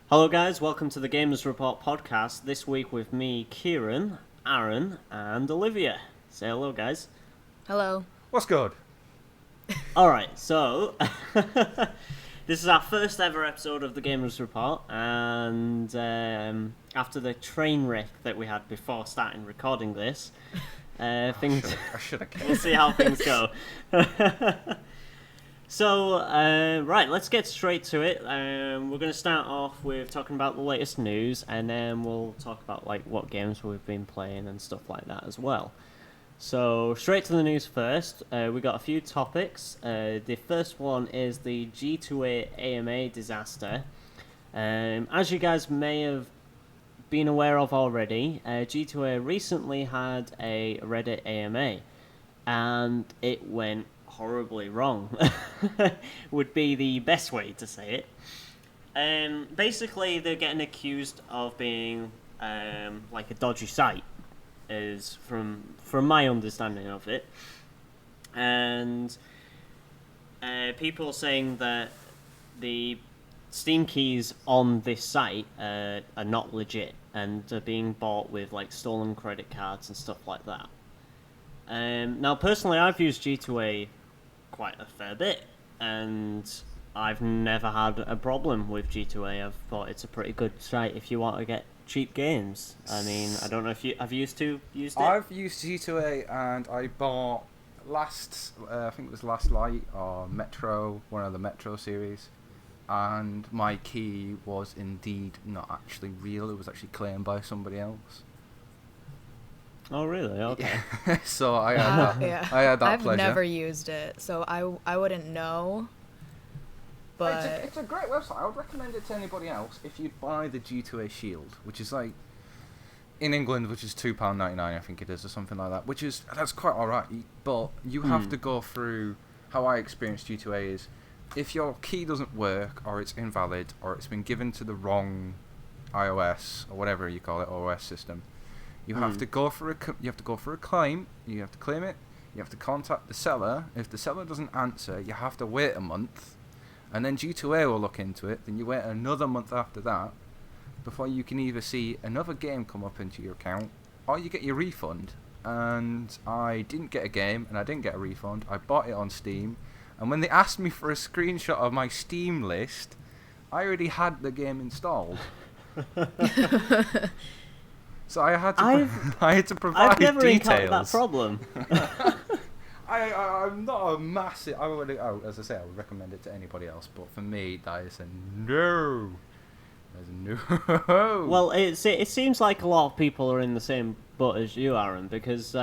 Hello guys, welcome to the Gamers Report podcast. This week with me, Kieran, Arran, and Olivia. Say hello guys. Hello. What's good? Alright, so this is our first ever episode of the Gamers Report, and after the train wreck that we had before starting recording this, things... I should have We'll see how things go. So, right, let's get straight to it. We're going to start off with talking about the latest news, and then we'll talk about like what games we've been playing and stuff like that as well. So, straight to the news first. We got a few topics. The first one is the G2A AMA disaster. As you guys may have been aware of already, G2A recently had a Reddit AMA, and it went horribly wrong would be the best way to say it. Basically, they're getting accused of being like a dodgy site, is from my understanding of it, and people saying that the Steam keys on this site are not legit and are being bought with like stolen credit cards and stuff like that. Now, personally, I've used G2A quite a fair bit, and I've never had a problem with G2A. I've thought it's a pretty good site if you want to get cheap games. I mean, I don't know if you have used it. I've used G2A, and I bought I think it was Last Light or Metro, one of the Metro series, and my key was indeed not actually real. It was actually claimed by somebody else. Oh, really? Okay. Yeah. So I had I had that I've pleasure. never used it, so I wouldn't know. But It's a great website. I would recommend it to anybody else if you buy the G2A Shield, which is like in England, which is £2.99, I think it is, or something like that. That's quite alright, but you have to go through. How I experienced G2A is if your key doesn't work, or it's invalid, or it's been given to the wrong iOS or whatever you call it, OS system. You have to go for a claim. You have to claim it. You have to contact the seller. If the seller doesn't answer, you have to wait a month, and then G2A will look into it. Then you wait another month after that before you can either see another game come up into your account or you get your refund. And I didn't get a game, and I didn't get a refund. I bought it on Steam, and when they asked me for a screenshot of my Steam list, I already had the game installed. So I had to provide I've never details. encountered that problem. I'm not a massive. As I say, I would recommend it to anybody else, but for me, that is a no. There's a no. Well, it seems like a lot of people are in the same boat as you, Aaron, because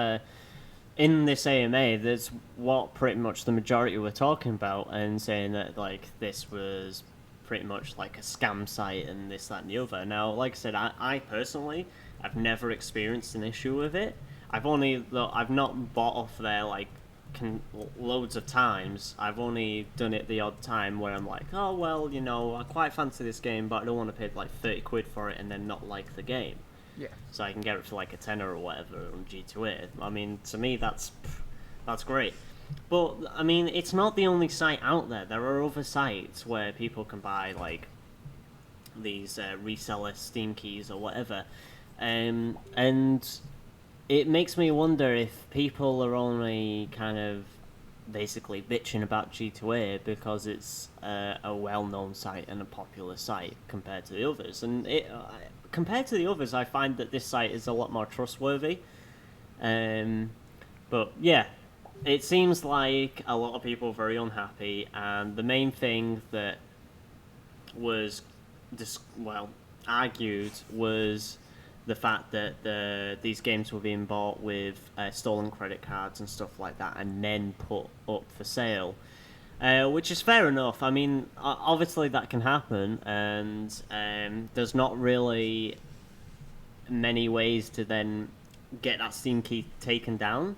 in this AMA, there's what pretty much the majority were talking about and saying that like this was pretty much like a scam site and this, that, and the other. Now, like I said, I personally, I've never experienced an issue with it. I've not bought off there like loads of times. I've only done it the odd time where I'm like, oh well, you know, I quite fancy this game, but I don't want to pay like 30 quid for it and then not like the game. Yeah. So I can get it for like a tenner or whatever on G2A. I mean, to me, that's great. But I mean, it's not the only site out there. There are other sites where people can buy like these reseller Steam keys or whatever. And it makes me wonder if people are only kind of basically bitching about G2A because it's a well-known site and a popular site compared to the others. And compared to the others, I find that this site is a lot more trustworthy. But yeah, it seems like a lot of people are very unhappy, and the main thing that was argued was the fact that these games were being bought with stolen credit cards and stuff like that and then put up for sale, which is fair enough. I mean, obviously that can happen, and there's not really many ways to then get that Steam key taken down,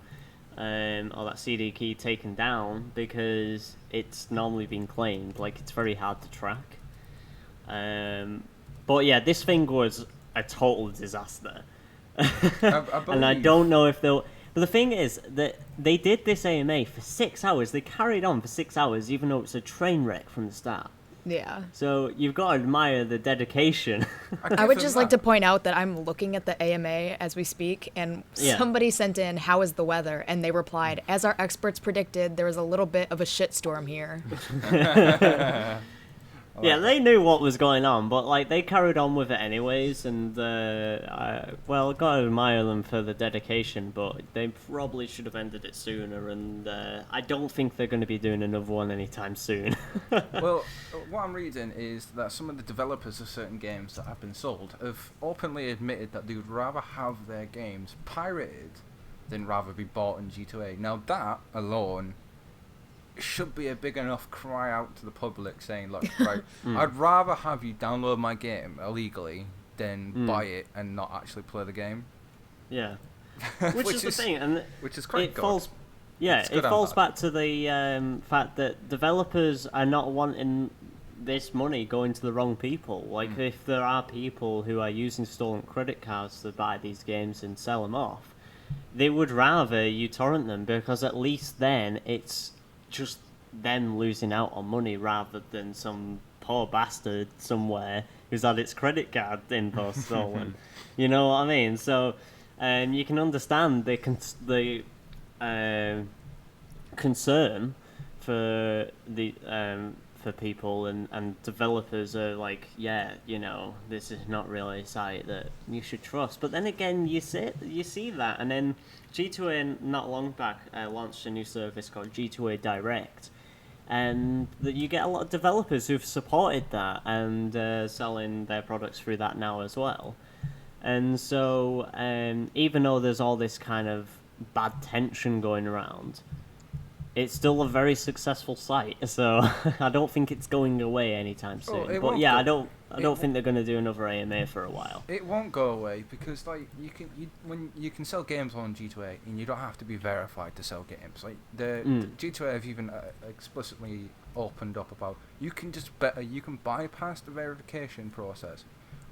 or that CD key taken down, because it's normally been claimed. Like, it's very hard to track. But yeah, this thing was a total disaster. And I don't know if they'll... But the thing is that they did this AMA for 6 hours. They carried on for 6 hours, even though it's a train wreck from the start. Yeah. So you've got to admire the dedication. I would just like to point out that I'm looking at the AMA as we speak, and Yeah. somebody sent in, "How is the weather?" And they replied, "As our experts predicted, there was a little bit of a shitstorm here." Yeah, they knew what was going on, but like they carried on with it anyways, and well, gotta admire them for the dedication, but they probably should have ended it sooner, and I don't think they're going to be doing another one anytime soon. Well, what I'm reading is that some of the developers of certain games that have been sold have openly admitted that they would rather have their games pirated than rather be bought in G2A. Now that alone should be a big enough cry out to the public saying, look, right, I'd rather have you download my game illegally than buy it and not actually play the game. Yeah, which is the thing, and which is quite it good. falls. Yeah, It's it good and falls bad. back to the fact that developers are not wanting this money going to the wrong people. Like, if there are people who are using stolen credit cards to buy these games and sell them off, they would rather you torrent them, because at least then it's just them losing out on money rather than some poor bastard somewhere who's had its credit card info stolen. You know what I mean? So you can understand the concern for the for people, and developers are like, yeah, you know, this is not really a site that you should trust. But then again, you see that, and then G2A not long back launched a new service called G2A Direct, and that you get a lot of developers who've supported that and selling their products through that now as well. And so even though there's all this kind of bad tension going around, it's still a very successful site, so I don't think it's going away anytime soon. it But won't yeah, go- I don't think they're going to do another AMA for a while. It won't go away because like when you can sell games on G2A and you don't have to be verified to sell games. Like the G2A have even explicitly opened up about you can bypass the verification process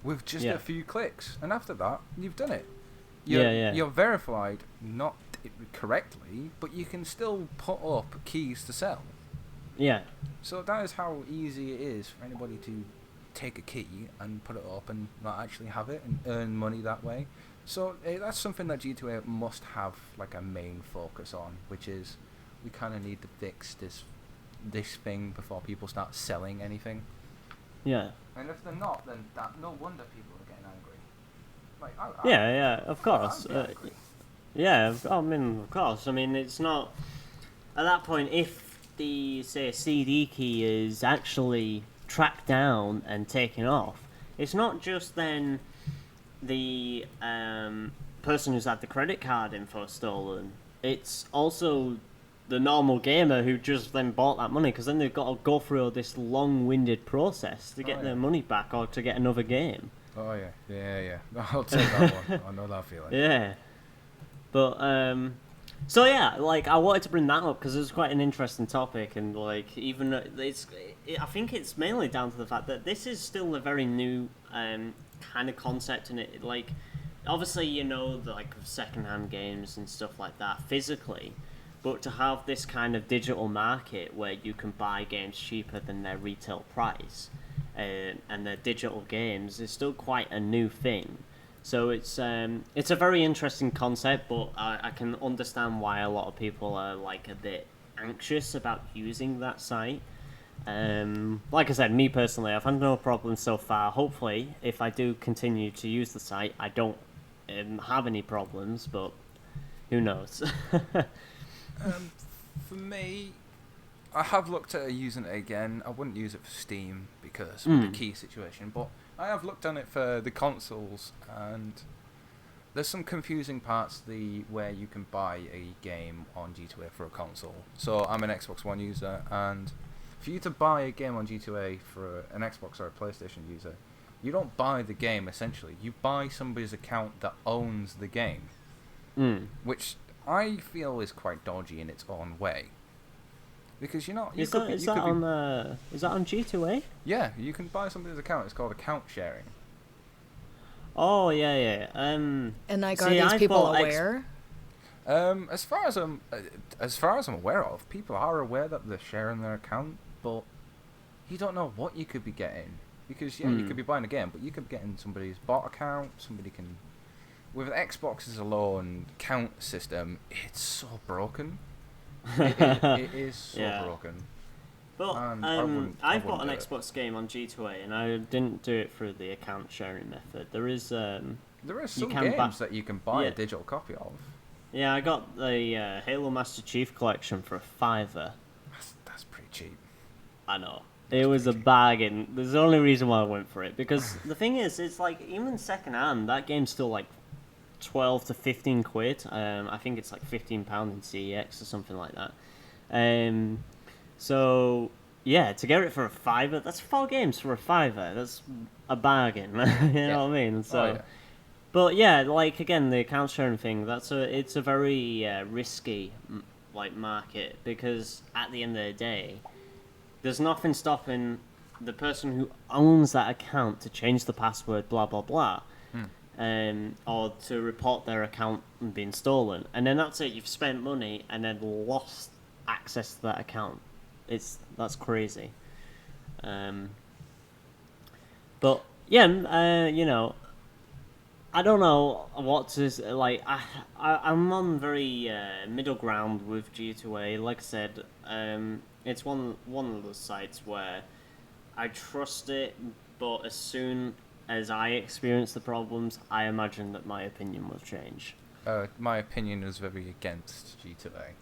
with just Yeah. a few clicks, and after that you've done it. Yeah. You're verified, not correctly, but you can still put up keys to sell. Yeah. So that is how easy it is for anybody to take a key and put it up and not actually have it and earn money that way. So that's something that G2A must have like a main focus on, which is we kind of need to fix this thing before people start selling anything. Yeah. And if they're not, then no wonder people are getting angry. Like, Yeah, of course. I'd be angry. Yeah, I mean, of course. I mean, it's not... At that point, if the, say, a CD key is actually tracked down and taken off, it's not just then the person who's had the credit card info stolen. It's also the normal gamer who just then bought that money, because then they've got to go through all this long-winded process to get their money back or to get another game. Oh, yeah. I'll take that one. I know that feeling. Yeah. But, so yeah, like, I wanted to bring that up because it's quite an interesting topic, and, like, even though I think it's mainly down to the fact that this is still a very new kind of concept, and it, like, obviously, you know, the, like, second-hand games and stuff like that physically, but to have this kind of digital market where you can buy games cheaper than their retail price, and their digital games is still quite a new thing. So it's a very interesting concept, but I can understand why a lot of people are like a bit anxious about using that site. Like I said, me personally, I've had no problems so far. Hopefully, if I do continue to use the site, I don't have any problems, but who knows? For me, I have looked at using it again. I wouldn't use it for Steam because of the key situation, but I have looked on it for the consoles, and there's some confusing parts where you can buy a game on G2A for a console. So I'm an Xbox One user, and for you to buy a game on G2A for an Xbox or a PlayStation user, you don't buy the game essentially. You buy somebody's account that owns the game, which I feel is quite dodgy in its own way. Because Is that on G2A? Yeah, you can buy somebody's account. It's called account sharing. Oh yeah. And like, are see, these I people bought aware? As far as I'm aware of, people are aware that they're sharing their account. But you don't know what you could be getting. Because, you could be buying a game, but you could be getting somebody's bot account, somebody can... With Xbox's alone count system, it's so broken. It is so broken. But I've bought an Xbox game on G2A, and I didn't do it through the account sharing method. There are some games that you can buy a digital copy of. Yeah, I got the Halo Master Chief Collection for $5. That's pretty cheap. I know. It was a bargain. There's the only reason why I went for it. Because the thing is, it's like, even second hand, that game's still like 12 to 15 quid. I think it's like £15 in CEX or something like that. So, yeah, to get it for $5, that's 4 games for $5. That's a bargain. You know what I mean? So, but yeah, like, again, the account sharing thing, it's a very risky like market, because at the end of the day, there's nothing stopping the person who owns that account to change the password, blah, blah, blah, or to report their account being stolen. And then that's it. You've spent money and then lost access to that account. That's crazy. But, yeah, you know, I don't know what to... Like, I'm on very middle ground with G2A. Like I said, it's one of those sites where I trust it, but as soon as I experience the problems, I imagine that my opinion will change. My opinion is very against G2A.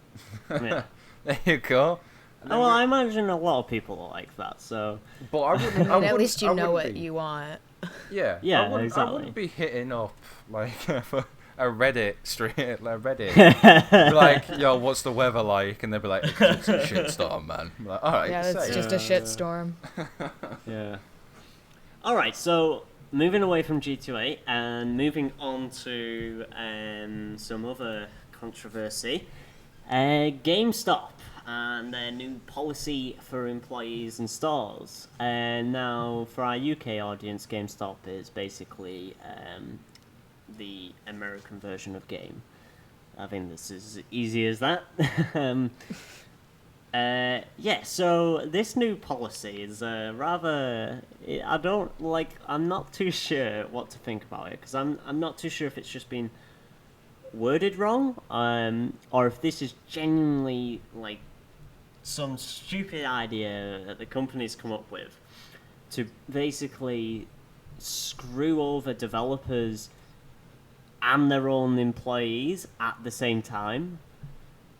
Yeah. There you go. Well, I imagine a lot of people are like that, so... But I wouldn't... At least you know what you want. Yeah, exactly. I wouldn't be hitting up, like, for a Reddit like, yo, what's the weather like? And they'd be like, it's a shitstorm, man. I'm like, alright, yeah, it's just a shitstorm. Yeah. Alright, so moving away from G2A and moving on to some other controversy. GameStop and their new policy for employees and stores. And now, for our UK audience, GameStop is basically the American version of Game. I think this is as easy as that. Yeah, so this new policy is rather... I'm not too sure what to think about it, because I'm not too sure if it's just been worded wrong, or if this is genuinely, like, some stupid idea that the company's come up with to basically screw over developers and their own employees at the same time.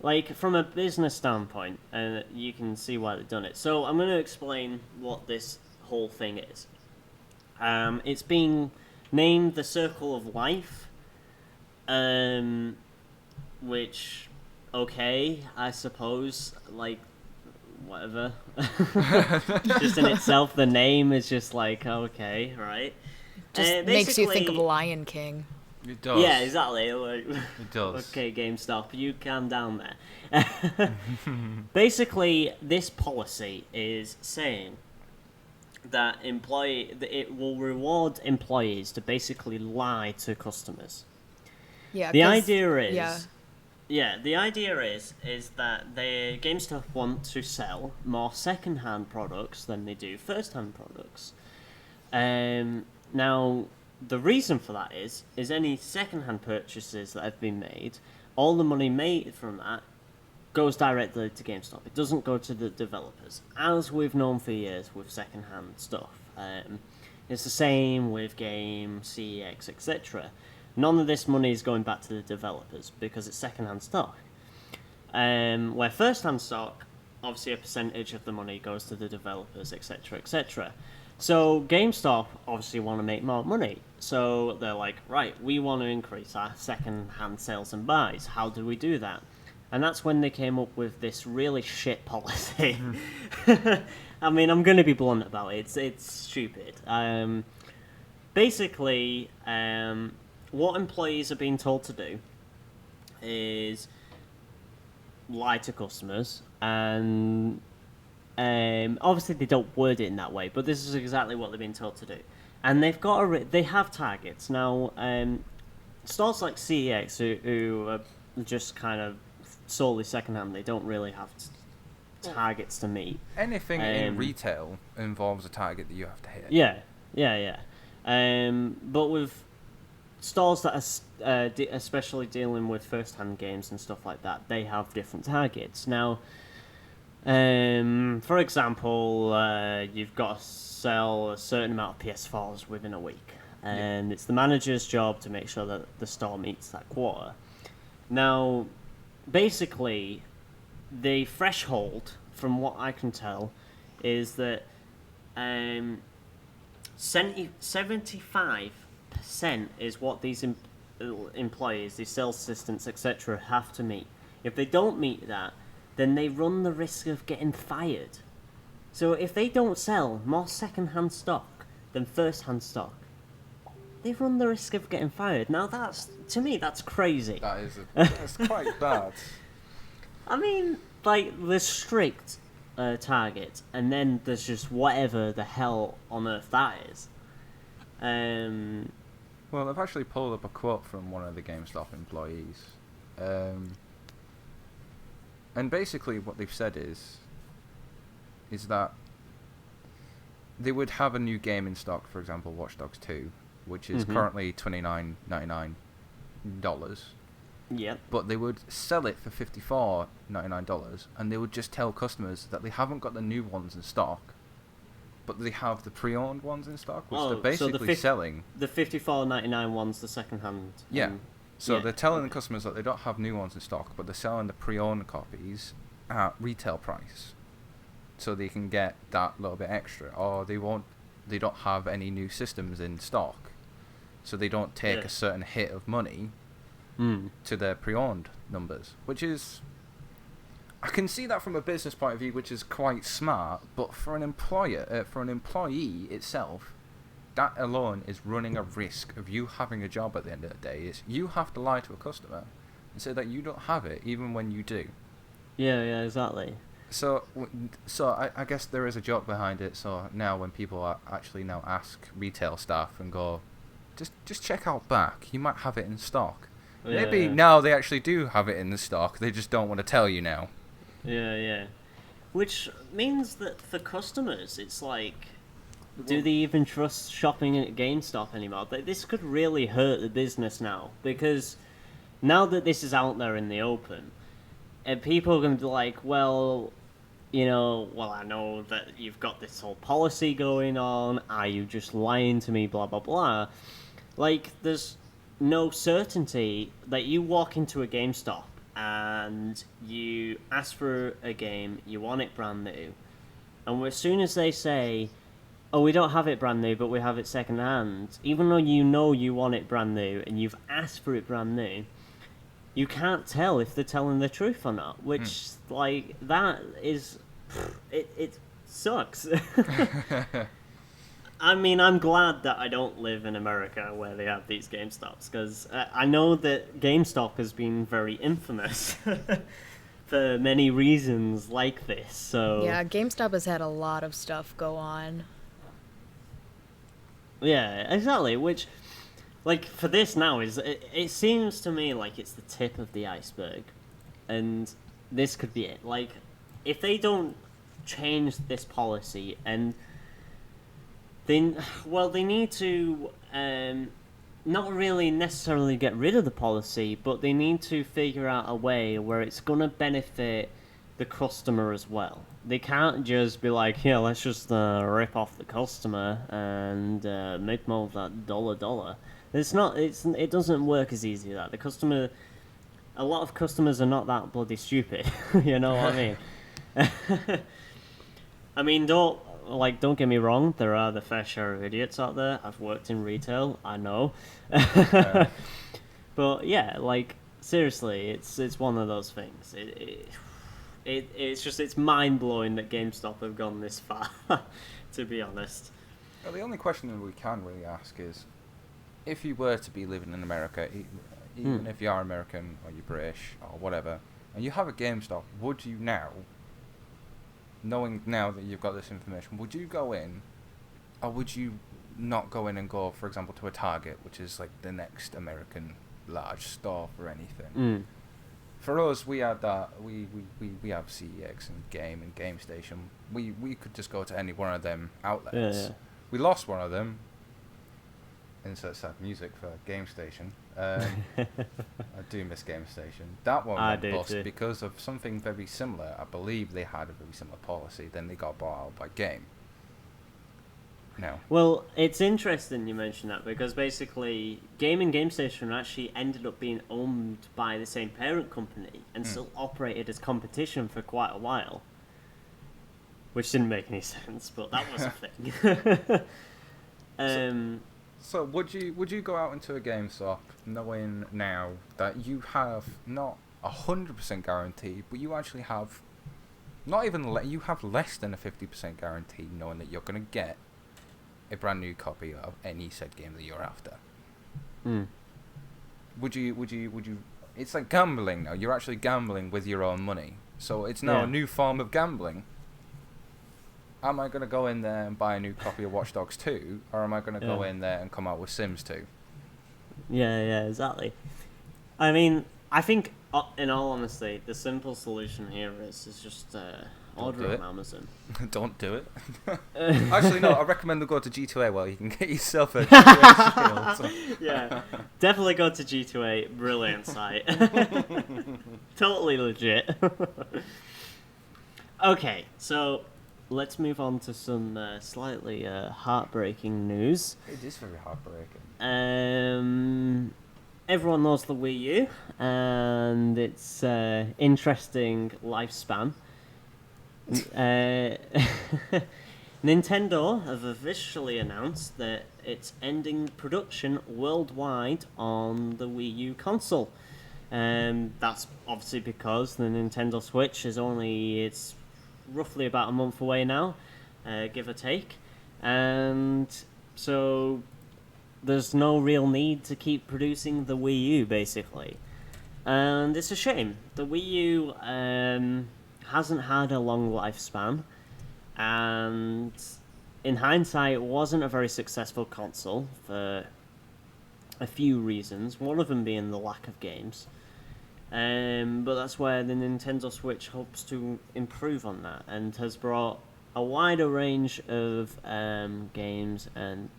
Like, from a business standpoint, and you can see why they've done it. So I'm going to explain what this whole thing is. It's being named the Circle of Life, which, okay, I suppose, like, whatever. Just in itself, the name is just like, okay, right? Just makes you think of Lion King. It does. Yeah, exactly. Like, it does. Okay, GameStop, you calm down there. Basically, this policy is saying that it will reward employees to basically lie to customers. Yeah. The idea is... Yeah, the idea is that GameStop want to sell more second-hand products than they do first-hand products. Now, the reason for that is any second-hand purchases that have been made, all the money made from that goes directly to GameStop. It doesn't go to the developers, as we've known for years with second-hand stuff. It's the same with Game, CEX, etc. None of this money is going back to the developers because it's second-hand stock. Where first-hand stock, obviously a percentage of the money goes to the developers, etc., etc. So GameStop obviously want to make more money. So they're like, right, we want to increase our second-hand sales and buys. How do we do that? And that's when they came up with this really shit policy. I mean, I'm going to be blunt about it. It's stupid. Basically, what employees are being told to do is lie to customers, and obviously they don't word it in that way, but this is exactly what they've been told to do. And they've got they have targets now. Stores like CEX, who are just kind of solely secondhand, they don't really have targets to meet. Anything in retail involves a target that you have to hit. Yeah. But with stores that are especially dealing with first-hand games and stuff like that, they have different targets. Now, for example, you've got to sell a certain amount of PS4s within a week, and it's the manager's job to make sure that the store meets that quota. Now, basically, the threshold, from what I can tell, is that 75% is what these employees, these sales assistants, etc., have to meet. If they don't meet that, then they run the risk of getting fired. So if they don't sell more second-hand stock than first-hand stock, they run the risk of getting fired. Now to me, that's crazy. That's quite bad. I mean, like, there's strict target, and then there's just whatever the hell on earth that is. Well, I've actually pulled up a quote from one of the GameStop employees. And basically what they've said is that they would have a new game in stock, for example, Watch Dogs 2, which is currently $29.99. Yep. But they would sell it for $54.99, and they would just tell customers that they haven't got the new ones in stock, but they have the pre-owned ones in stock, which they're basically selling. The $54.99 one's the second-hand. Yeah. So they're telling the customers that they don't have new ones in stock, but they're selling the pre-owned copies at retail price, so they can get that little bit extra. Or they don't have any new systems in stock, so they don't take a certain hit of money to their pre-owned numbers, which is, I can see that from a business point of view, which is quite smart. But for an employee itself, that alone is running a risk of you having a job at the end of the day. Is you have to lie to a customer and say that you don't have it, even when you do. Yeah, exactly. So I guess there is a joke behind it. So now when people actually now ask retail staff and go, just check out back, you might have it in stock. Maybe now they actually do have it in the stock. They just don't want to tell you now. Yeah. Which means that for customers, it's like, do they even trust shopping at GameStop anymore? This could really hurt the business now, because now that this is out there in the open, and people are going to be like, well, I know that you've got this whole policy going on. Are you just lying to me? Blah, blah, blah. Like, there's no certainty that you walk into a GameStop and you ask for a game, you want it brand new, and as soon as they say, oh, we don't have it brand new, but we have it second hand, even though you know you want it brand new and you've asked for it brand new, you can't tell if they're telling the truth or not, which, like, that is, it sucks. I mean, I'm glad that I don't live in America where they have these GameStops, because I know that GameStop has been very infamous for many reasons like this. So yeah, GameStop has had a lot of stuff go on. Yeah, exactly. Which, like, for this now, it seems to me like it's the tip of the iceberg, and this could be it. Like, if they don't change this policy, and they need to not really necessarily get rid of the policy, but they need to figure out a way where it's going to benefit the customer as well. They can't just be like, yeah, let's just rip off the customer and make more of that dollar. It doesn't work as easy as that. The customer, a lot of customers are not that bloody stupid. You know what I mean? I mean, don't get me wrong, there are the fair share of idiots out there. I've worked in retail, I know. But yeah, like, seriously, it's one of those things. It's mind blowing that GameStop have gone this far, to be honest. Well, the only question that we can really ask is, if you were to be living in America, even if you are American or you're British or whatever, and you have a GameStop, would you now, knowing now that you've got this information, would you go in, or would you not go in and go, for example, to a Target, which is like the next American large store for anything? For us, we had that. We have CEX and Game Station. We could just go to any one of them outlets. Yeah. We lost one of them. Insert sad music for Game Station. I do miss Game Station. That one I went do bust too. because of something very similar. I believe they had a very similar policy. Then they got bought out by Game. No. Well, it's interesting you mention that because basically Game and Game Station actually ended up being owned by the same parent company and still operated as competition for quite a while. Which didn't make any sense, but that was a thing. So would you go out into a GameStop knowing now that you have not 100% guarantee, but you actually have not even you have less than a 50% guarantee, knowing that you're going to get a brand new copy of any said game that you're after? Would you? It's like gambling now. You're actually gambling with your own money, so it's now a new form of gambling. Am I going to go in there and buy a new copy of Watch Dogs 2, or am I going to go in there and come out with Sims 2? Yeah, exactly. I mean, I think, in all honesty, the simple solution here is just order it on Amazon. Don't do it. Actually, no, I recommend to go to G2A where you can get yourself a G2A shield. Yeah, definitely go to G2A. Brilliant site. Totally legit. Okay, so let's move on to some slightly heartbreaking news. It is very heartbreaking. Everyone knows the Wii U and its interesting lifespan. Nintendo have officially announced that it's ending production worldwide on the Wii U console. That's obviously because the Nintendo Switch it's roughly about a month away now, give or take, and so there's no real need to keep producing the Wii U, basically. And it's a shame. The Wii U hasn't had a long lifespan, and in hindsight, it wasn't a very successful console for a few reasons, one of them being the lack of games. But that's where the Nintendo Switch hopes to improve on that, and has brought a wider range of games and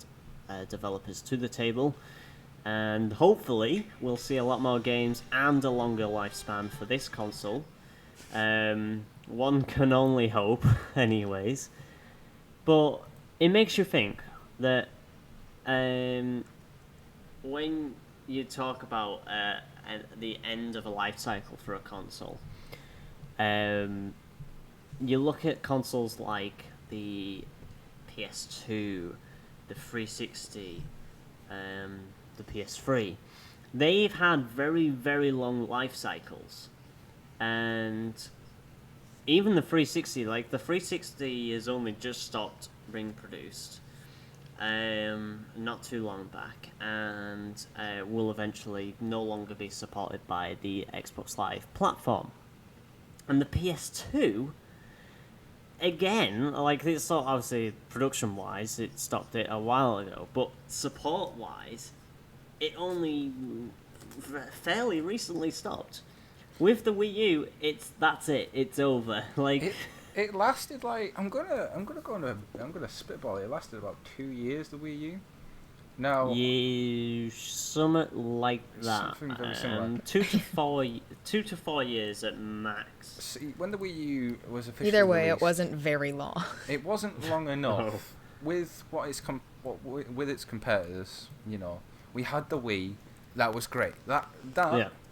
developers to the table, and hopefully we'll see a lot more games and a longer lifespan for this console. One can only hope, anyways. But it makes you think that when you talk about the end of a life cycle for a console, you look at consoles like the PS2, the 360, the PS3. They've had very, very long life cycles. And even the 360, like the 360 has only just stopped being produced not too long back, and will eventually no longer be supported by the Xbox Live platform. And the PS2, again, like it's sort of obviously production-wise, it stopped it a while ago, but support-wise, it only fairly recently stopped. With the Wii U, that's it. It's over. Like it lasted like I'm gonna spitball it. It lasted about 2 years. The Wii U. Now. Yeah, something like that. Something very similar. 2 to 4 years at max. See, when the Wii U was officially Either way, released, it wasn't very long. It wasn't long enough with with its competitors. You know, we had the Wii. That was great. That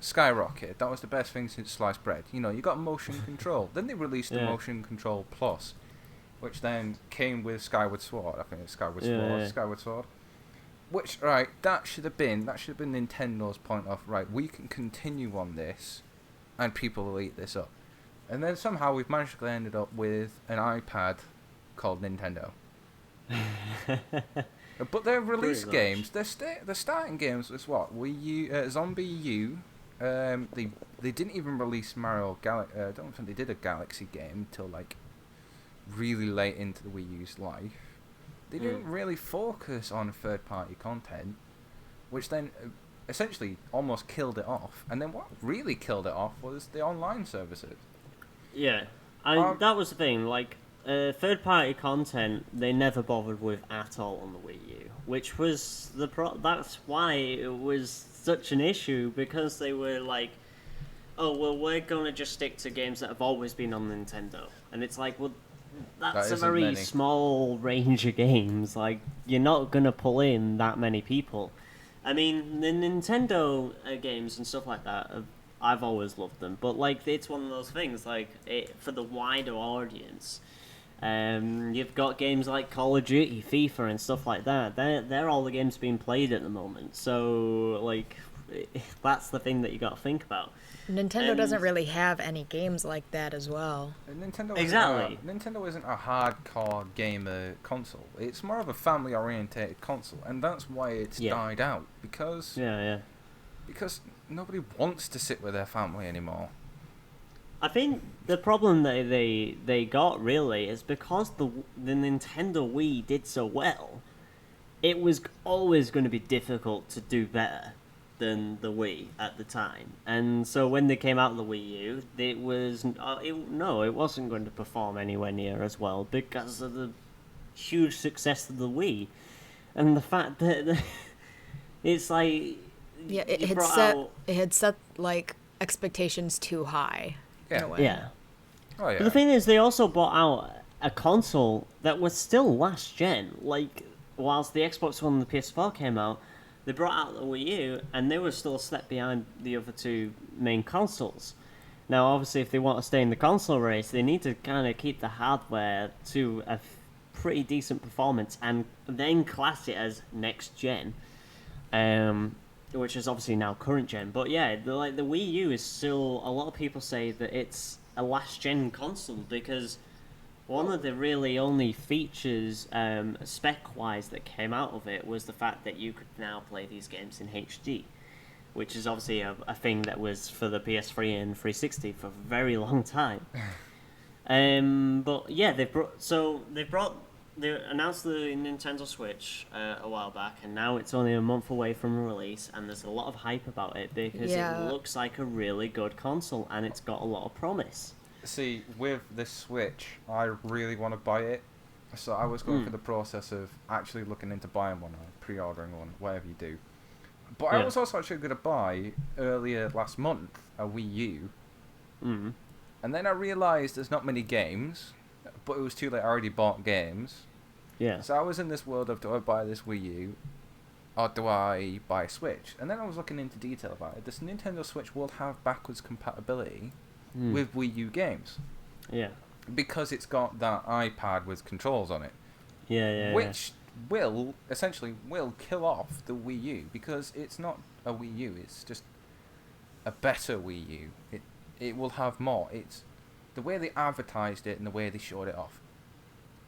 skyrocketed. That was the best thing since sliced bread. You know, you got motion control. Then they released the Motion Control Plus, which then came with Skyward Sword. I think it's Skyward Sword. Which that should have been Nintendo's point of we can continue on this, and people will eat this up. And then somehow we've magically ended up with an iPad called Nintendo. But their release games, their starting games was what? Zombie U. They didn't even release Mario Galaxy. I don't think they did a Galaxy game until really late into the Wii U's life. They didn't really focus on third-party content, which then essentially almost killed it off. And then what really killed it off was the online services. Yeah, that was the thing. Like, third-party content, they never bothered with at all on the Wii U, which was that's why it was such an issue, because they were like, oh well, we're gonna just stick to games that have always been on Nintendo, and it's like, well, that's a very many. small range of games. Like, you're not gonna pull in that many people. I mean, the Nintendo games and stuff like that, I've always loved them, but like, it's one of those things, like, for the wider audience, you've got games like Call of Duty, FIFA, and stuff like that. They're all the games being played at the moment. So, like, that's the thing that you got to think about. Nintendo doesn't really have any games like that as well. Nintendo isn't a hardcore gamer console. It's more of a family-oriented console, and that's why it's died out, because because nobody wants to sit with their family anymore. I think the problem that they got really is because the Nintendo Wii did so well, it was always going to be difficult to do better than the Wii at the time. And so when they came out of the Wii U, it wasn't going to perform anywhere near as well because of the huge success of the Wii. And the fact that it's like, yeah, it had set like expectations too high. Yeah. In a way. Yeah. Oh yeah. But the thing is, they also brought out a console that was still last gen. Like, whilst the Xbox One and the PS4 came out, they brought out the Wii U, and they were still a step behind the other two main consoles. Now, obviously, if they want to stay in the console race, they need to kind of keep the hardware to a pretty decent performance, and then class it as next gen, which is obviously now current gen. But yeah, the Wii U is still, a lot of people say that it's a last gen console, because one of the really only features, spec-wise, that came out of it was the fact that you could now play these games in HD, which is obviously a thing that was for the PS3 and 360 for a very long time. But yeah, they announced the Nintendo Switch a while back, and now it's only a month away from release, and there's a lot of hype about it because it looks like a really good console, and it's got a lot of promise. See, with the Switch, I really want to buy it. So I was going through the process of actually looking into buying one, or pre-ordering one, whatever you do. But I was also actually going to buy, earlier last month, a Wii U. Mm. And then I realised there's not many games, but it was too late, I already bought games. Yeah. So I was in this world of, do I buy this Wii U, or do I buy a Switch? And then I was looking into detail about it. This Nintendo Switch will have backwards compatibility with Wii U games. Yeah. Because it's got that iPad with controls on it. Yeah. Which will, essentially, kill off the Wii U, because it's not a Wii U, it's just a better Wii U. It will have more. It's the way they advertised it and the way they showed it off.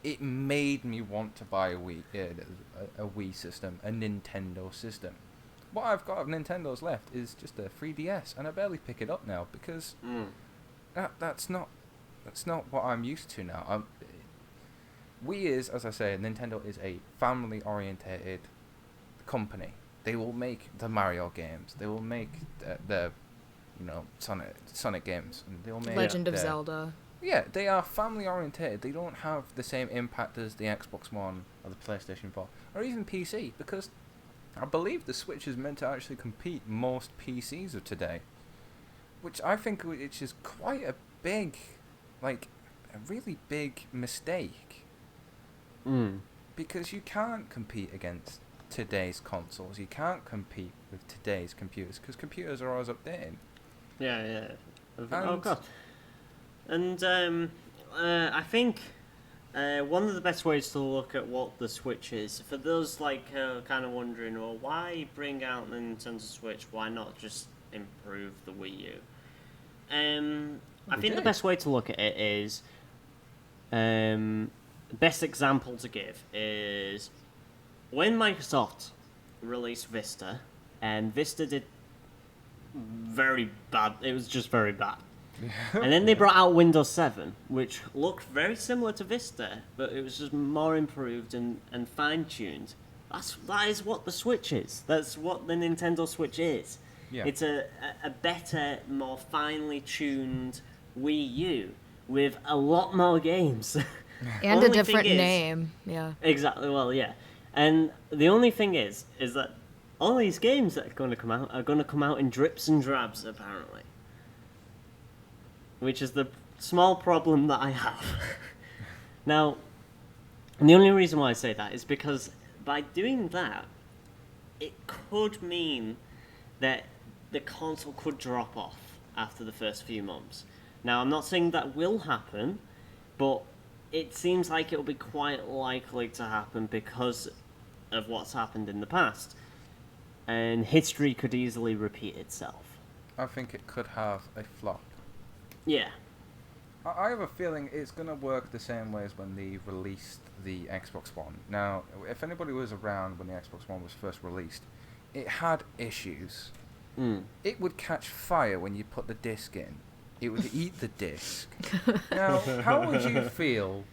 It made me want to buy a Wii system, a Nintendo system. What I've got of Nintendo's left is just a 3DS, and I barely pick it up now because that's not what I'm used to now. Wii is, as I say, Nintendo is a family-orientated company. They will make the Mario games. They will make the Sonic games, and they will make Legend of Zelda. Yeah, they are family-orientated. They don't have the same impact as the Xbox One or the PlayStation 4, or even PC, because I believe the Switch is meant to actually compete most PCs of today, which I think is quite a really big mistake. Because you can't compete against today's consoles. You can't compete with today's computers, because computers are always updating. Yeah. Oh god. And I think one of the best ways to look at what the Switch is, for those kind of wondering, well, why bring out the Nintendo Switch? Why not just improve the Wii U? I think the best way to look at it is, best example to give is when Microsoft released Vista, and Vista did very bad. It was just very bad. And then they brought out Windows 7, which looked very similar to Vista, but it was just more improved and fine-tuned. That is what the Switch is. That's what the Nintendo Switch is. Yeah. It's a better, more finely tuned Wii U with a lot more games. And a Only different thing is- name. Yeah. Exactly. Well, yeah. And the only thing is that all these games that are going to come out are going to come out in drips and drabs, apparently. Which is the small problem that I have. Now, the only reason why I say that is because by doing that, it could mean that the console could drop off after the first few months. Now, I'm not saying that will happen, but it seems like it'll be quite likely to happen because of what's happened in the past. And history could easily repeat itself. I think it could have a flop. Yeah. I have a feeling it's going to work the same way as when they released the Xbox One. Now, if anybody was around when the Xbox One was first released, it had issues. It would catch fire when you put the disc in. It would eat the disc. Now, how would you feel?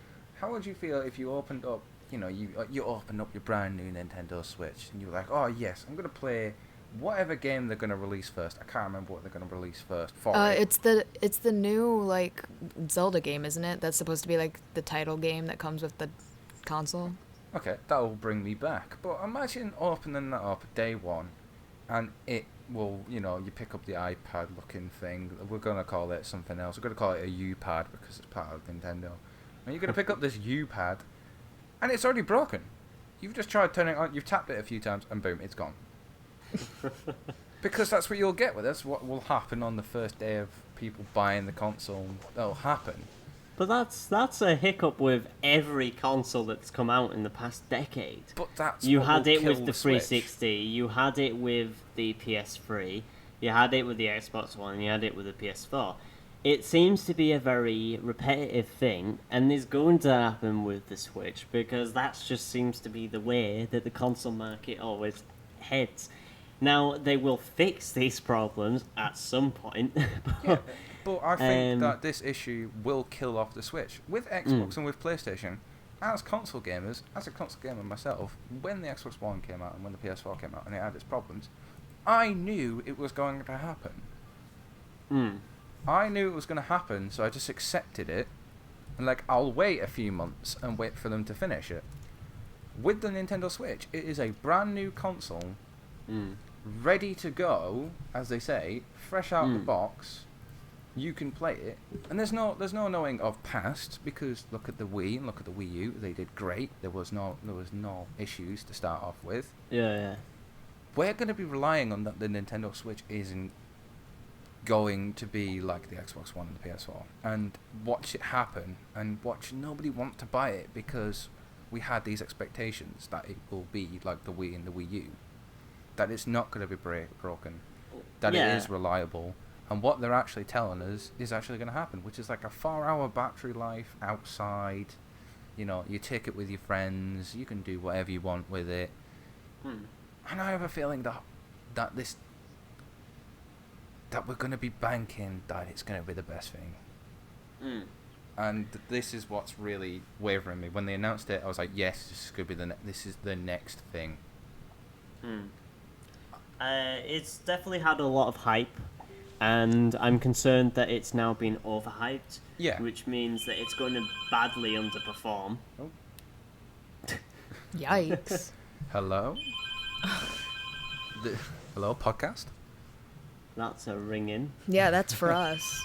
How would you feel if you opened up, you opened up your brand new Nintendo Switch and you were like, oh yes, I'm going to play whatever game they're going to release first. I can't remember what they're going to release first for it. It's the new like Zelda game, isn't it? That's supposed to be like the title game that comes with the console. Okay, that will bring me back. But imagine opening that up day one, and it will, you pick up the iPad-looking thing. We're going to call it something else. We're going to call it a U-Pad because it's part of Nintendo. And you're going to pick up this U-Pad, and it's already broken. You've just tried turning it on, you've tapped it a few times, and boom, it's gone. Because that's what you'll get with this. What will happen on the first day of people buying the console, that'll happen. But that's a hiccup with every console that's come out in the past decade. But that's You what had will it kill with the Switch. 360, you had it with the PS3, you had it with the Xbox One, and you had it with the PS4. It seems to be a very repetitive thing, and it's going to happen with the Switch, because that just seems to be the way that the console market always heads. Now, they will fix these problems at some point. Yeah, but I think Um, that this issue will kill off the Switch. With Xbox and with PlayStation, as console gamers, as a console gamer myself, when the Xbox One came out and when the PS4 came out and it had its problems, I knew it was going to happen. I knew it was going to happen, so I just accepted it. And I'll wait a few months and wait for them to finish it. With the Nintendo Switch, it is a brand new console, ready to go, as they say, fresh out the box. You can play it, and there's no knowing of past, because look at the Wii and look at the Wii U. They did great. There was no issues to start off with. Yeah. We're going to be relying on that the Nintendo Switch isn't going to be like the Xbox One and the PS4, and watch it happen, and watch nobody want to buy it because we had these expectations that it will be like the Wii and the Wii U, that it's not going to be broken, that it is reliable, and what they're actually telling us is actually going to happen, which is like a 4-hour battery life outside. You take it with your friends, you can do whatever you want with it. And I have a feeling that we're going to be banking that it's going to be the best thing. And this is what's really wavering me. When they announced it, I was like, yes, this is going to be this is the next thing. It's definitely had a lot of hype, and I'm concerned that it's now been overhyped. Yeah. Which means that it's going to badly underperform. Oh. Yikes. Hello? Hello, podcast? That's a ring-in. Yeah, that's for us.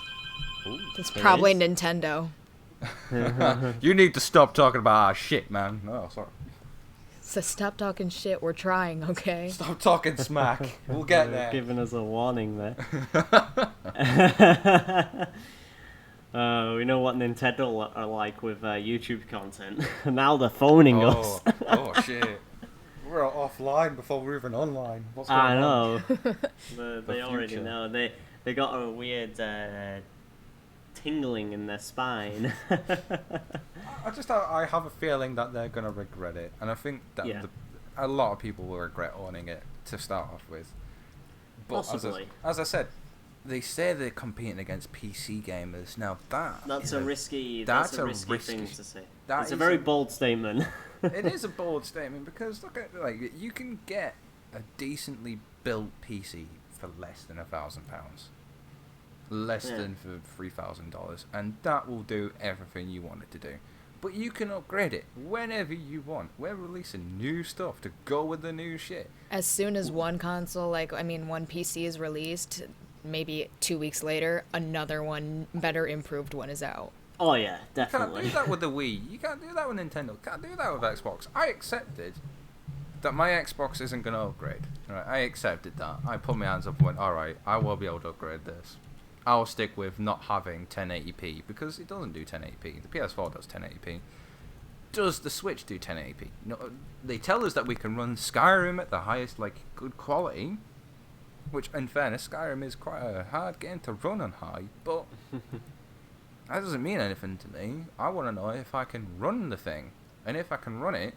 Ooh. It's It probably is. Nintendo. You need to stop talking about our shit, man. Oh, sorry. So stop talking shit. We're trying, okay? Stop talking smack. We'll get They're there. giving us a warning there. We know what Nintendo are like with YouTube content. Now they're phoning us. Oh, shit. We're offline before we're even online. What's going I on? know. They already future. know. They got a weird tingling in their spine. I have a feeling that they're going to regret it. And I think that Yeah. a lot of people will regret owning it to start off with. But Possibly. as I said, they say they're competing against PC gamers. Now that's a risky thing to say. It's a very bold statement. It is a bold statement because look at you can get a decently built PC for less than £1,000, less than for $3,000, and that will do everything you want it to do. But you can upgrade it whenever you want. We're releasing new stuff to go with the new shit. As soon as one console, one PC is released, maybe 2 weeks later, another one, better improved one is out. Oh yeah, definitely. You can't do that with the Wii. You can't do that with Nintendo. You can't do that with Xbox. I accepted that my Xbox isn't going to upgrade. Right? I accepted that. I put my hands up and went, alright, I will be able to upgrade this. I'll stick with not having 1080p because it doesn't do 1080p. The PS4 does 1080p. Does the Switch do 1080p? No, they tell us that we can run Skyrim at the highest, good quality. Which, in fairness, Skyrim is quite a hard game to run on high, but that doesn't mean anything to me. I want to know if I can run the thing. And if I can run it,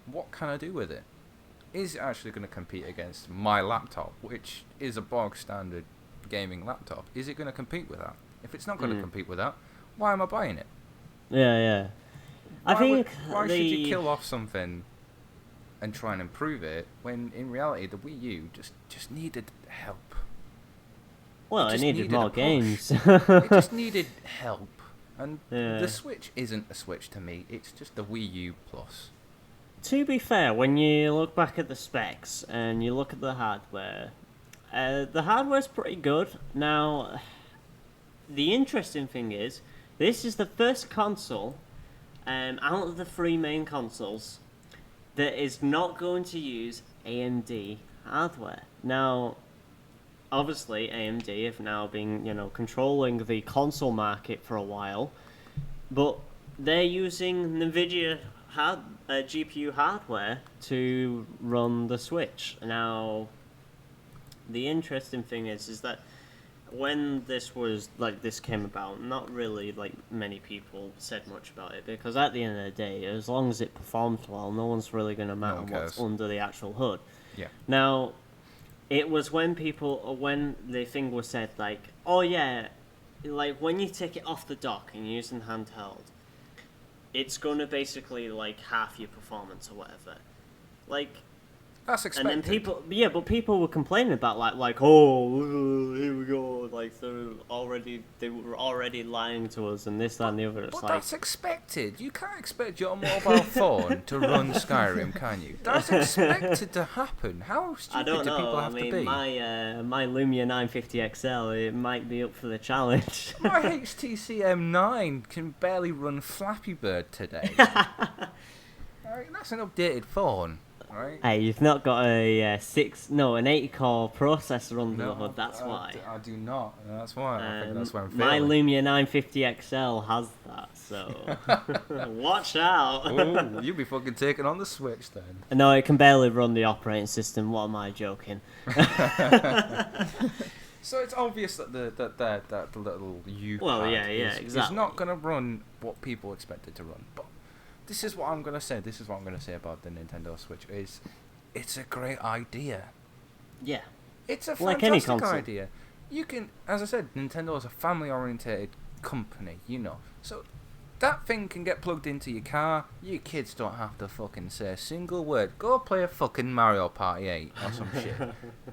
what can I do with it? Is it actually going to compete against my laptop, which is a bog standard gaming laptop? Is it going to compete with that? If it's not going to compete with that, why am I buying it? Yeah. Why should you kill off something and try and improve it when in reality the Wii U just needed help? Well, it needed more games. It just needed help. And the Switch isn't a Switch to me. It's just the Wii U Plus. To be fair, when you look back at the specs and you look at the hardware's pretty good. Now, the interesting thing is, this is the first console out of the three main consoles that is not going to use AMD hardware. Now, obviously, AMD have now been, controlling the console market for a while, but they're using NVIDIA GPU hardware to run the Switch. Now, the interesting thing is that when this came about, not really many people said much about it, because at the end of the day, as long as it performs well, no one's really going to matter what's under the actual hood. Yeah. Now, it was when the thing was said, oh yeah, when you take it off the dock and you're using handheld, it's going to basically half your performance or whatever. That's expected. And then people were complaining about oh, here we go, they were already lying to us and this, that, and the other. But that's expected. You can't expect your mobile phone to run Skyrim, can you? That's expected to happen. How stupid do people have to be? My Lumia 950 XL, it might be up for the challenge. My HTC M9 can barely run Flappy Bird today. That's an updated phone. Right. Hey, you've not got an 80-core processor under the hood. That's why. I do not. That's why. I think that's where I'm my failing. Lumia 950 XL has that, so watch out. Ooh, you'll be fucking taking on the Switch then. No, it can barely run the operating system. What am I joking? So it's obvious that the little exactly. is not going to run what people expect it to run. But this is what I'm going to say. This is what I'm going to say about the Nintendo Switch. It's a great idea. Yeah. It's a like any fantastic console. idea. You can, as I said, Nintendo is a family-oriented company, So that thing can get plugged into your car. You kids don't have to fucking say a single word. Go play a fucking Mario Party 8 or some shit.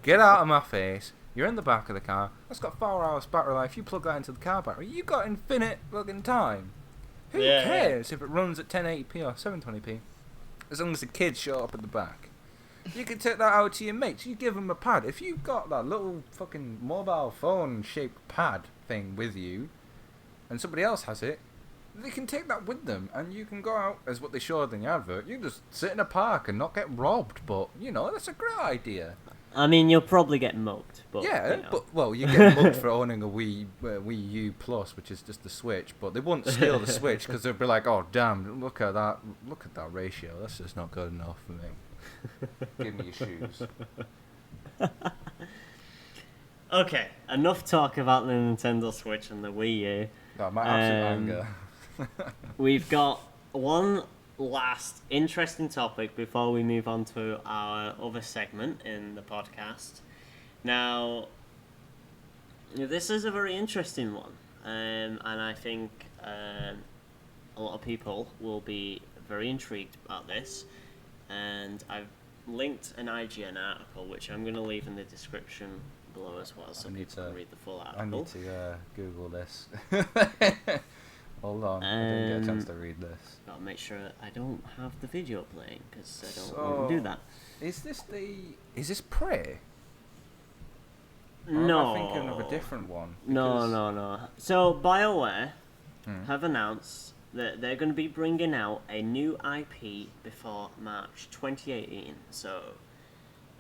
Get out of my face. You're in the back of the car. That's got 4 hours battery life. You plug that into the car battery. You got infinite fucking time. Who cares if it runs at 1080p or 720p? As long as the kids show up at the back. You can take that out to your mates. You give them a pad. If you've got that little fucking mobile phone shaped pad thing with you, and somebody else has it, they can take that with them, and you can go out as what they showed in the advert. You can just sit in a park and not get robbed. But that's a great idea. I mean, you'll probably get mugged, but you get mugged for owning a Wii U Plus, which is just the Switch. But they won't steal the Switch because they'll be like, "Oh damn, look at that ratio. That's just not good enough for me. Give me your shoes." Okay, enough talk about the Nintendo Switch and the Wii U. No, my absolute anger. We've got one last interesting topic before we move on to our other segment in the podcast. Now, This is a very interesting one, and I think a lot of people will be very intrigued about this. And I've linked an IGN article, which I'm going to leave in the description below as well, so people can read the full article. I need to Google this. Hold on, I didn't get a chance to read this. Gotta make sure I don't have the video playing, because I don't want to do that. Is this Prey? No. Or am I thinking of a different one? No. So, BioWare have announced that they're going to be bringing out a new IP before March 2018. So,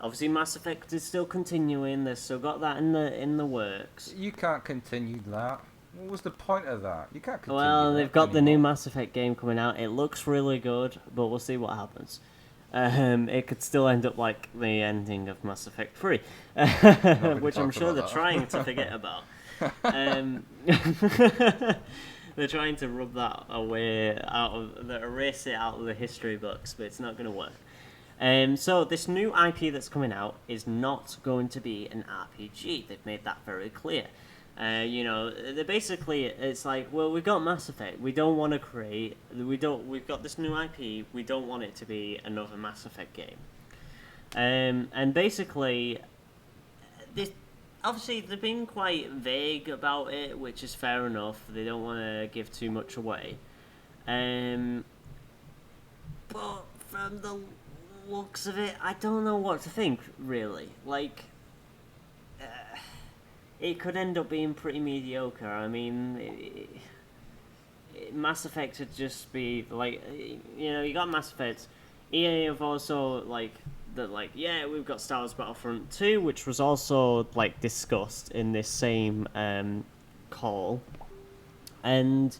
obviously Mass Effect is still continuing. They've still got that in the works. You can't continue that. What was the point of that? You can't continue Well, that they've got the anymore. new Mass Effect game coming out. It looks really good, but we'll see what happens. It could still end up like the ending of Mass Effect 3, which I'm sure they're trying to forget about. They're trying to rub that away erase it out of the history books, but it's not going to work. So this new IP that's coming out is not going to be an RPG. They've made that very clear. They're basically, it's like, well, we've got Mass Effect. We don't want to create. We've got this new IP. We don't want it to be another Mass Effect game. And basically, this. Obviously, they've been quite vague about it, which is fair enough. They don't want to give too much away. But from the looks of it, I don't know what to think, really. Like, it could end up being pretty mediocre. I mean, Mass Effect would just be, like, you got Mass Effect. EA have also, we've got Star Wars Battlefront 2, which was also, discussed in this same call. And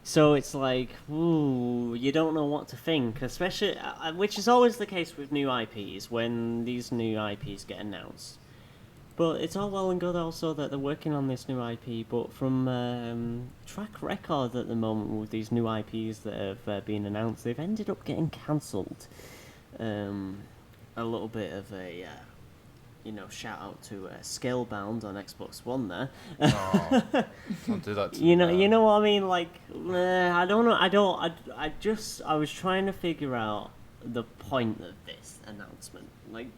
so it's like, ooh, you don't know what to think, especially, which is always the case with new IPs, when these new IPs get announced. But it's all well and good also that they're working on this new IP, but from track record at the moment with these new IPs that have been announced, they've ended up getting cancelled. A little bit of a, shout out to Scalebound on Xbox One there. Oh, don't do that to you me. know what I mean? Like, I don't know. I was trying to figure out the point of this announcement. Like,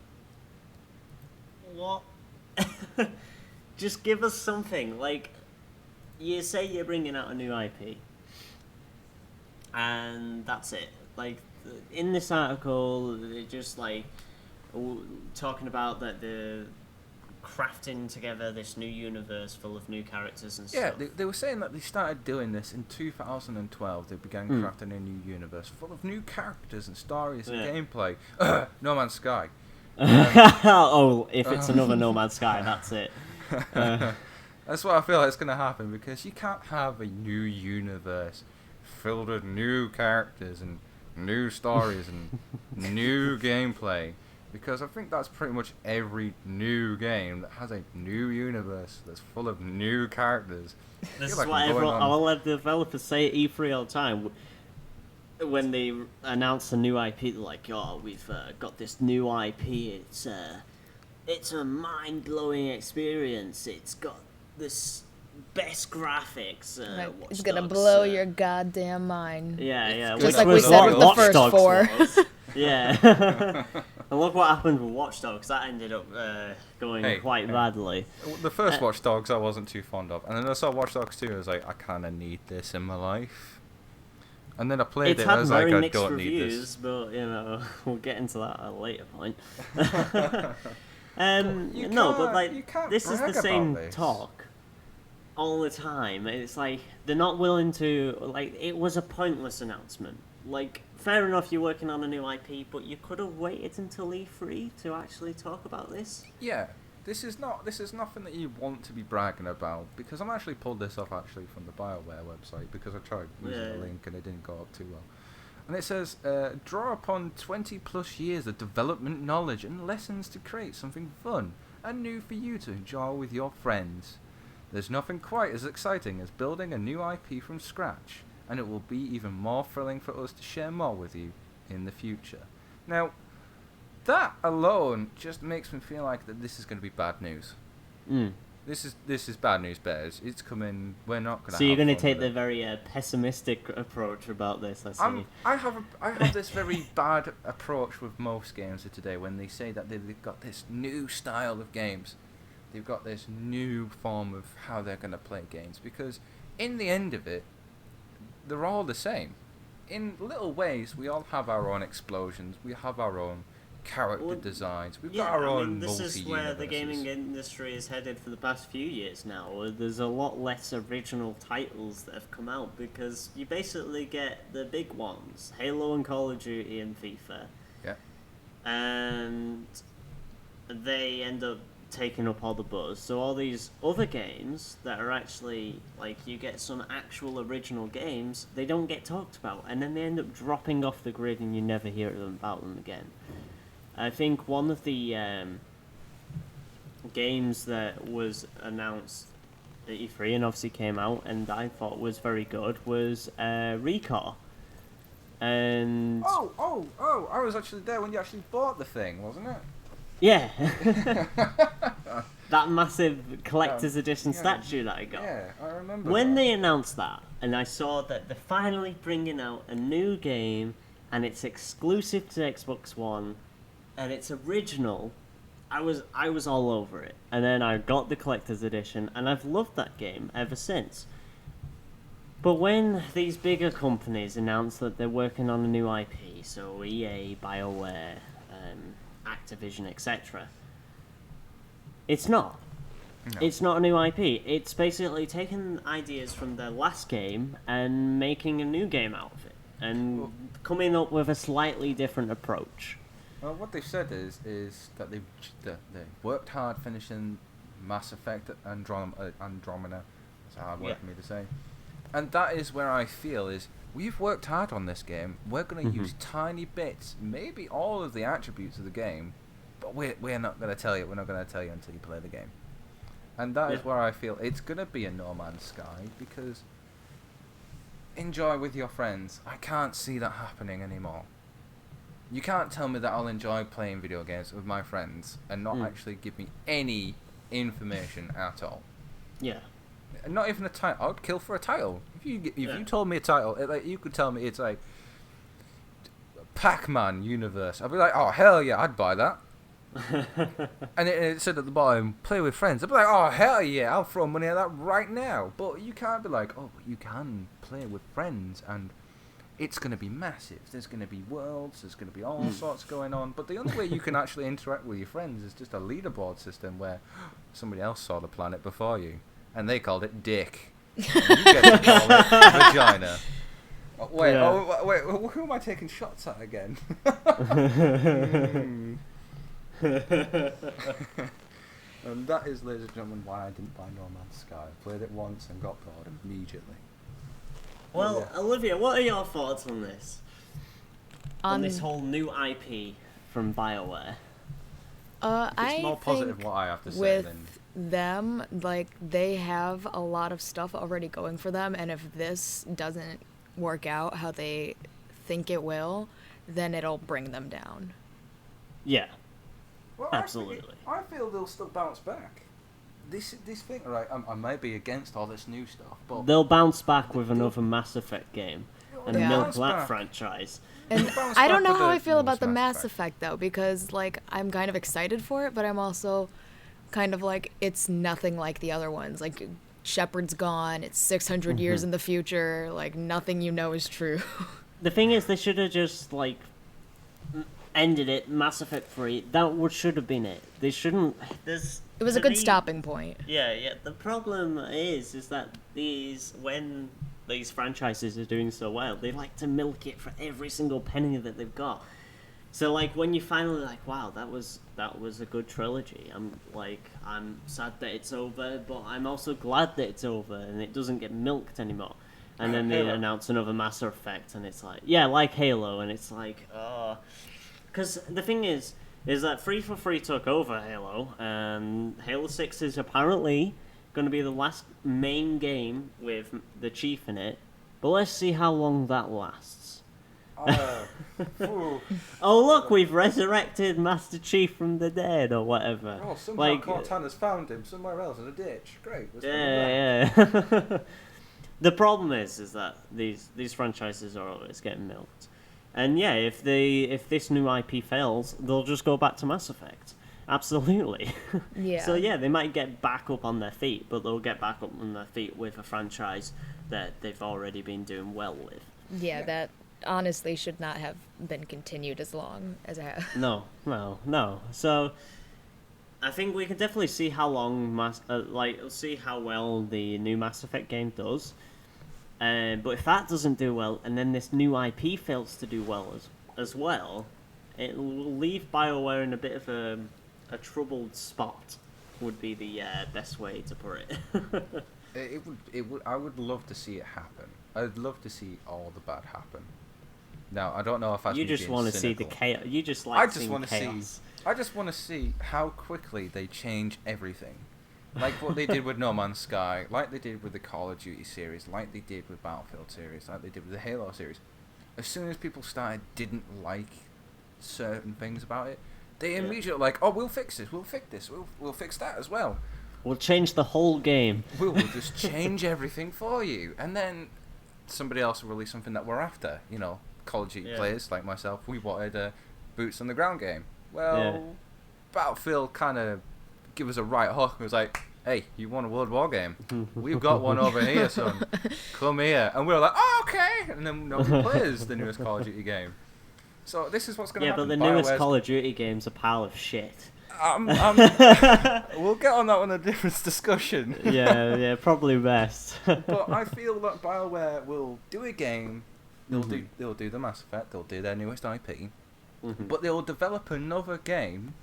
what? Just give us something. Like, you say you're bringing out a new IP, and that's it. Like, in this article, they're just talking about that they're crafting together this new universe full of new characters and stuff. Yeah, they were saying that they started doing this in 2012. They began crafting a new universe full of new characters and stories and gameplay. No Man's Sky. If it's another No Man's Sky, that's it. That's what I feel like is going to happen, because you can't have a new universe filled with new characters and new stories and new gameplay, because I think that's pretty much every new game that has a new universe that's full of new characters. This is what I'll let the developers say at E3 all the time. When they announce a new IP, they're like, "Oh, we've got this new IP. It's a mind-blowing experience. It's got this best graphics. It's gonna blow your goddamn mind." Yeah. Just like we said with the first four. Yeah. And look what happened with Watch Dogs. That ended up going quite badly. The first Watch Dogs I wasn't too fond of, and then I saw Watch Dogs 2. I was like, I kind of need this in my life. And then I played it, and I was like, I don't need this. But, we'll get into that at a later point. This is the same talk all the time. It's like, they're not willing to, it was a pointless announcement. Like, fair enough, you're working on a new IP, but you could have waited until E3 to actually talk about this. Yeah. This is nothing that you want to be bragging about, because I'm actually pulled this off from the BioWare website, because I tried using the link and it didn't go up too well. And it says, draw upon 20 plus years of development knowledge and lessons to create something fun and new for you to enjoy with your friends. There's nothing quite as exciting as building a new IP from scratch, and it will be even more thrilling for us to share more with you in the future. Now, that alone just makes me feel like that this is going to be bad news. This is bad news, bears. It's coming. We're not gonna. So you're going to take the very pessimistic approach about this. I see. I have this very bad approach with most games of today when they say that they've got this new style of games. They've got this new form of how they're going to play games, because in the end of it, they're all the same. In little ways, we all have our own explosions. We have our own character designs. We've got our own this is where the multi-universes. gaming industry is headed for the past few years now. There's a lot less original titles that have come out because you basically get the big ones, Halo and Call of Duty and FIFA. Yeah. And they end up taking up all the buzz. So all these other games that are actually, like, you get some actual original games, they don't get talked about. And then they end up dropping off the grid and you never hear about them again. I think one of the games that was announced at E3 and obviously came out and I thought was very good was Recall. And I was actually there when you actually bought the thing, wasn't it? yeah, that massive collector's edition statue that I got. Yeah, I remember. When that. they announced that, and I saw that they're finally bringing out a new game, and it's exclusive to Xbox One, and it's original, I was all over it. And then I got the collector's edition, and I've loved that game ever since. But when these bigger companies announce that they're working on a new IP, so EA, BioWare, Activision, etc., it's not. No. It's not a new IP. It's basically taking ideas from their last game and making a new game out of it, and coming up with a slightly different approach. Well, what they've said is that they worked hard finishing Mass Effect Andromeda. That's a hard word for me to say. And that is where I feel is we've worked hard on this game. We're going to use tiny bits, maybe all of the attributes of the game, but we're not going to tell you. We're not going to tell you until you play the game. And that is where I feel it's going to be a No Man's Sky, because enjoy with your friends. I can't see that happening anymore. You can't tell me that I'll enjoy playing video games with my friends and not actually give me any information at all. Yeah. Not even a title. I'd kill for a title. If you told me a title, you could tell me it's like Pac-Man universe. I'd be like, oh hell yeah, I'd buy that. And it said at the bottom, play with friends. I'd be like, oh hell yeah, I'll throw money at that right now. But you can't be like, oh, you can play with friends and it's going to be massive. There's going to be worlds. There's going to be all sorts going on. But the only way you can actually interact with your friends is just a leaderboard system where somebody else saw the planet before you. And they called it Dick. And you get to call it Vagina. Wait, who am I taking shots at again? And that is, ladies and gentlemen, why I didn't buy No Man's Sky. I played it once and got bored immediately. Well, Olivia, what are your thoughts on this? On this whole new IP from BioWare? It's more positive what I have to say with than them, like, they have a lot of stuff already going for them, and if this doesn't work out how they think it will, then it'll bring them down. Yeah. Well, absolutely. I feel they'll still bounce back. This thing, right? I might be against all this new stuff, but they'll bounce back with another Mass Effect game and milk that franchise. And I don't know how I feel about the Mass Effect though, because like I'm kind of excited for it, but I'm also kind of like it's nothing like the other ones. Like Shepard's gone, it's 600 years in the future, like nothing you know is true. The thing is, they should have just like ended it, Mass Effect 3. That should have been it. They shouldn't. It was a good stopping point. Yeah. The problem is that when these franchises are doing so well, they like to milk it for every single penny that they've got. So like when you finally like, wow, that was a good trilogy. I'm sad that it's over, but I'm also glad that it's over and it doesn't get milked anymore. And then they announce another Mass Effect, and it's like, yeah, like Halo, and it's like, oh. Because the thing is that 343 took over Halo, and Halo 6 is apparently going to be the last main game with the Chief in it, but let's see how long that lasts. Oh look, we've resurrected Master Chief from the dead, or whatever. Oh, somehow Cortana's found him somewhere else in a ditch. Great. Yeah. The problem is that these franchises are always getting milked, and yeah, if this new IP fails, they'll just go back to Mass Effect. Absolutely. Yeah. So yeah, they might get back up on their feet, but they'll get back up on their feet with a franchise that they've already been doing well with. Yeah, that honestly should not have been continued as long as it has. No. So I think we can definitely see how long see how well the new Mass Effect game does. But if that doesn't do well, and then this new IP fails to do well as well, it will leave BioWare in a bit of a troubled spot. Would be the best way to put it. It would. I would love to see it happen. I'd love to see all the bad happen. Now, I don't know if you just want to see the chaos. You just like seeing chaos. I just want to see how quickly they change everything. Like what they did with No Man's Sky, like they did with the Call of Duty series, like they did with Battlefield series, like they did with the Halo series. As soon as people didn't like certain things about it, they immediately like, oh, we'll fix this, we'll fix that as well. We'll change the whole game. We'll just change everything for you, and then somebody else will release something that we're after. You know, Call of Duty players like myself, we wanted a boots on the ground game. Well, Battlefield kind of give us a right hook. It was like, hey, you want a World War game? We've got one over here, son. Come here. And we were like, oh, okay. And then nobody plays the newest Call of Duty game. So this is what's going to happen. Yeah, but the newest Call of Duty game's a pile of shit. We'll get on that one in a different discussion. yeah, probably best. But I feel that BioWare will do a game. They'll do the Mass Effect. They'll do their newest IP. But they'll develop another game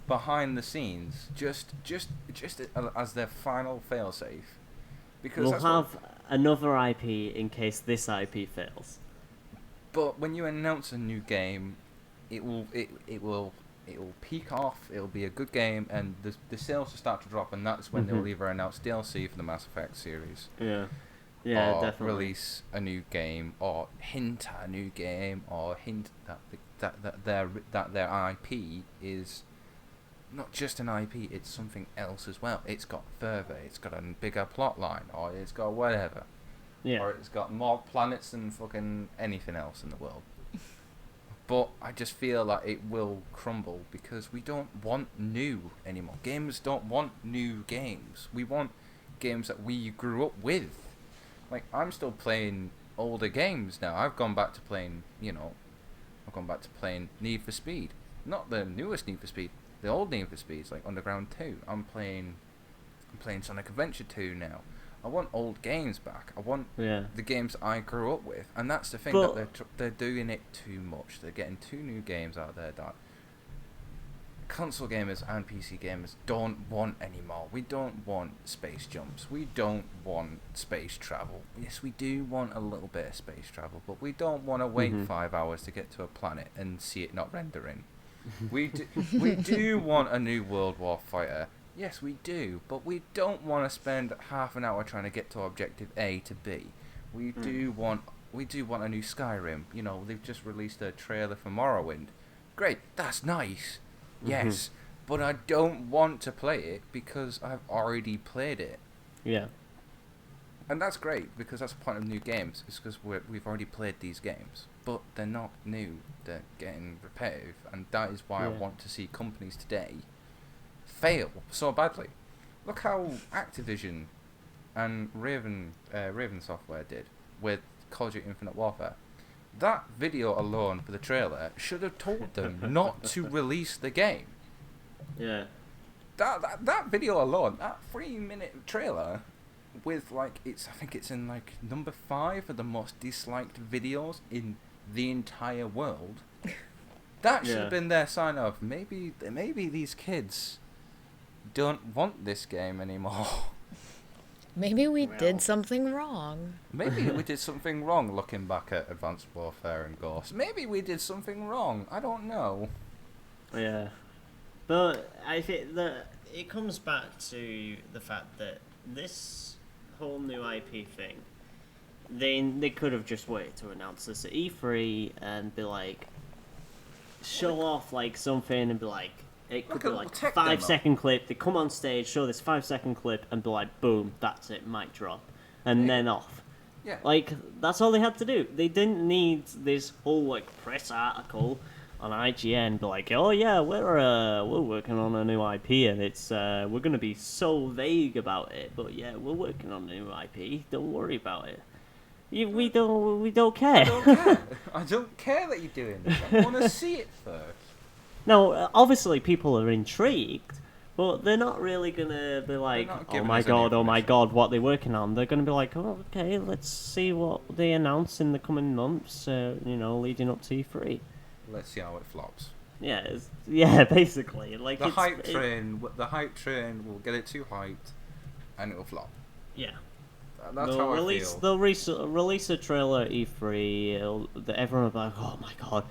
behind the scenes, just as their final failsafe. Because we'll have another IP in case this IP fails. But when you announce a new game, it will peak off. It'll be a good game, and the sales will start to drop, and that's when they'll either announce DLC for the Mass Effect series. Yeah, or definitely. Release a new game, or hint at a new game, or hint that their IP is not just an IP, it's something else as well. It's got further, it's got a bigger plot line, or it's got whatever. Yeah. Or it's got more planets than fucking anything else in the world. But I just feel like it will crumble because we don't want new anymore. Gamers don't want new games. We want games that we grew up with. Like, I'm still playing older games now. I've gone back to playing, Need for Speed. Not the newest Need for Speed. The old Need for Speeds, like Underground 2. I'm playing Sonic Adventure 2 now. I want old games back. I want the games I grew up with, and that's the thing, that they're doing it too much. They're getting two new games out there that console gamers and PC gamers don't want anymore. We don't want space jumps. We don't want space travel. Yes, we do want a little bit of space travel, but we don't want to wait 5 hours to get to a planet and see it not rendering. We do want a new World War fighter. Yes, we do, but we don't want to spend half an hour trying to get to objective A to B. We do want a new Skyrim. You know, they've just released a trailer for Morrowind. Great, that's nice. Yes, but I don't want to play it because I've already played it. Yeah. And that's great, because that's the point of new games, is because we've already played these games. But they're not new, they're getting repetitive, and that is why I want to see companies today fail so badly. Look how Activision and Raven Software did with Call of Duty Infinite Warfare. That video alone for the trailer should have told them not to release the game. Yeah. That video alone, that 3-minute trailer, with I think it's in number 5 of the most disliked videos in the entire world. That should have been their sign of maybe these kids don't want this game anymore. Maybe we did something wrong. Maybe we did something wrong looking back at Advanced Warfare and Ghost. Maybe we did something wrong. I don't know. Yeah. But I think that it comes back to the fact that this whole new IP thing, they could have just waited to announce this at E3 and be like, show off like something and be like, it could be like a 5-second clip. They come on stage, show this 5-second clip, and be like, boom, that's it, mic drop, and then off. Yeah. Like, that's all they had to do. They didn't need this whole like press article on IGN, be like, oh yeah, we're working on a new IP, and it's we're gonna be so vague about it, but yeah, we're working on a new IP. Don't worry about it. We don't care. I don't care. I don't care that you're doing this. I want to see it first. No, obviously people are intrigued, but they're not really gonna be like, oh my god, what they're working on. They're gonna be like, oh, okay, let's see what they announce in the coming months, leading up to E3. Let's see how it flops. Yeah, basically, like the hype train will get it too hyped, and it will flop. Yeah. That's how I feel. They'll release a trailer at E3. Everyone will be like, oh my god.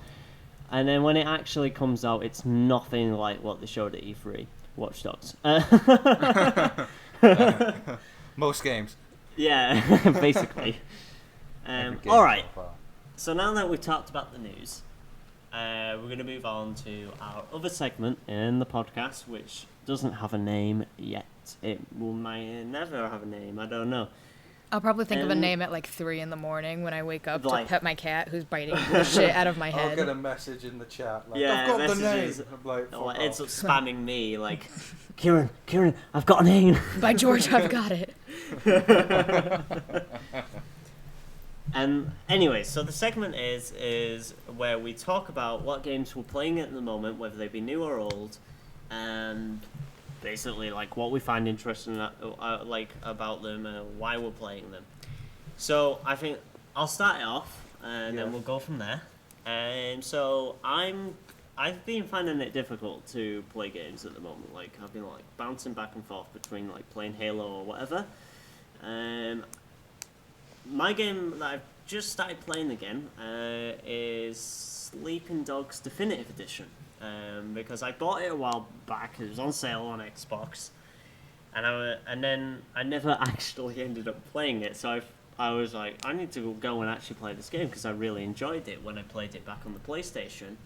And then when it actually comes out, it's nothing like what they showed at E3. Watch Dogs. Most games. Yeah, basically. Alright, so now that we've talked about the news, we're going to move on to our other segment in the podcast, which doesn't have a name yet. It might never have a name, I don't know. I'll probably think of a name at like 3 in the morning when I wake up to pet my cat who's biting the shit out of my head. I'll get a message in the chat like, yeah, I've got the name. I'm like, it ends up spamming me like, Kieran, I've got a name. By George, I've got it. And anyway, so the segment is where we talk about what games we're playing at the moment, whether they be new or old, and basically like what we find interesting like about them and why we're playing them. So I think I'll start it off and then we'll go from there. And so I've been finding it difficult to play games at the moment. Like I've been like bouncing back and forth between like playing Halo or whatever. My game that I've just started playing again is Sleeping Dogs Definitive Edition. Because I bought it a while back. It was on sale on Xbox, and then I never actually ended up playing it. So I was like, I need to go and actually play this game because I really enjoyed it when I played it back on the PlayStation.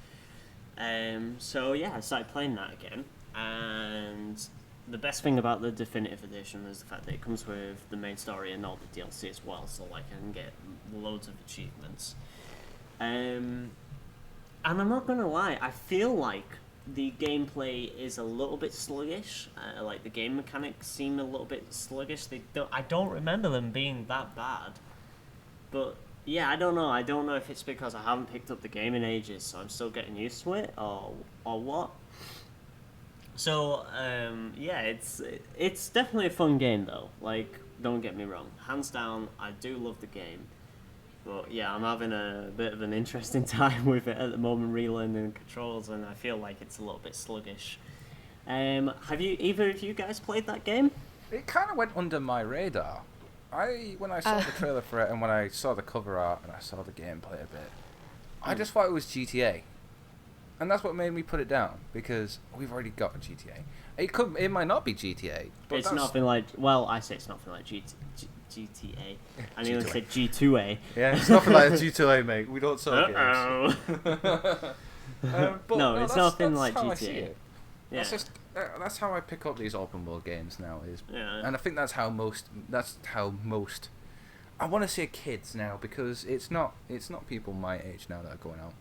So yeah, I started playing that again, and the best thing about the Definitive Edition is the fact that it comes with the main story and all the DLC as well. So like I can get loads of achievements. And I'm not gonna lie, I feel like the gameplay is a little bit sluggish. Like the game mechanics seem a little bit sluggish. I don't remember them being that bad. But yeah, I don't know. I don't know if it's because I haven't picked up the game in ages, so I'm still getting used to it, or what. So yeah, it's definitely a fun game though. Like, don't get me wrong, hands down, I do love the game. But yeah, I'm having a bit of an interesting time with it at the moment, relearning the controls, and I feel like it's a little bit sluggish. Have either of you guys played that game? It kind of went under my radar. When I saw the trailer for it and when I saw the cover art and I saw the gameplay a bit, I just thought it was GTA. And that's what made me put it down, because we've already got a GTA. It might not be GTA, but it's nothing like. Well, I say it's nothing like GTA. I nearly said G2A. Yeah, it's nothing like a G2A, mate. We don't sell games. No, it's nothing like GTA. Yeah. That's how I pick up these open world games now. And I think that's how most. I want to say kids now, because it's not people my age now that are going out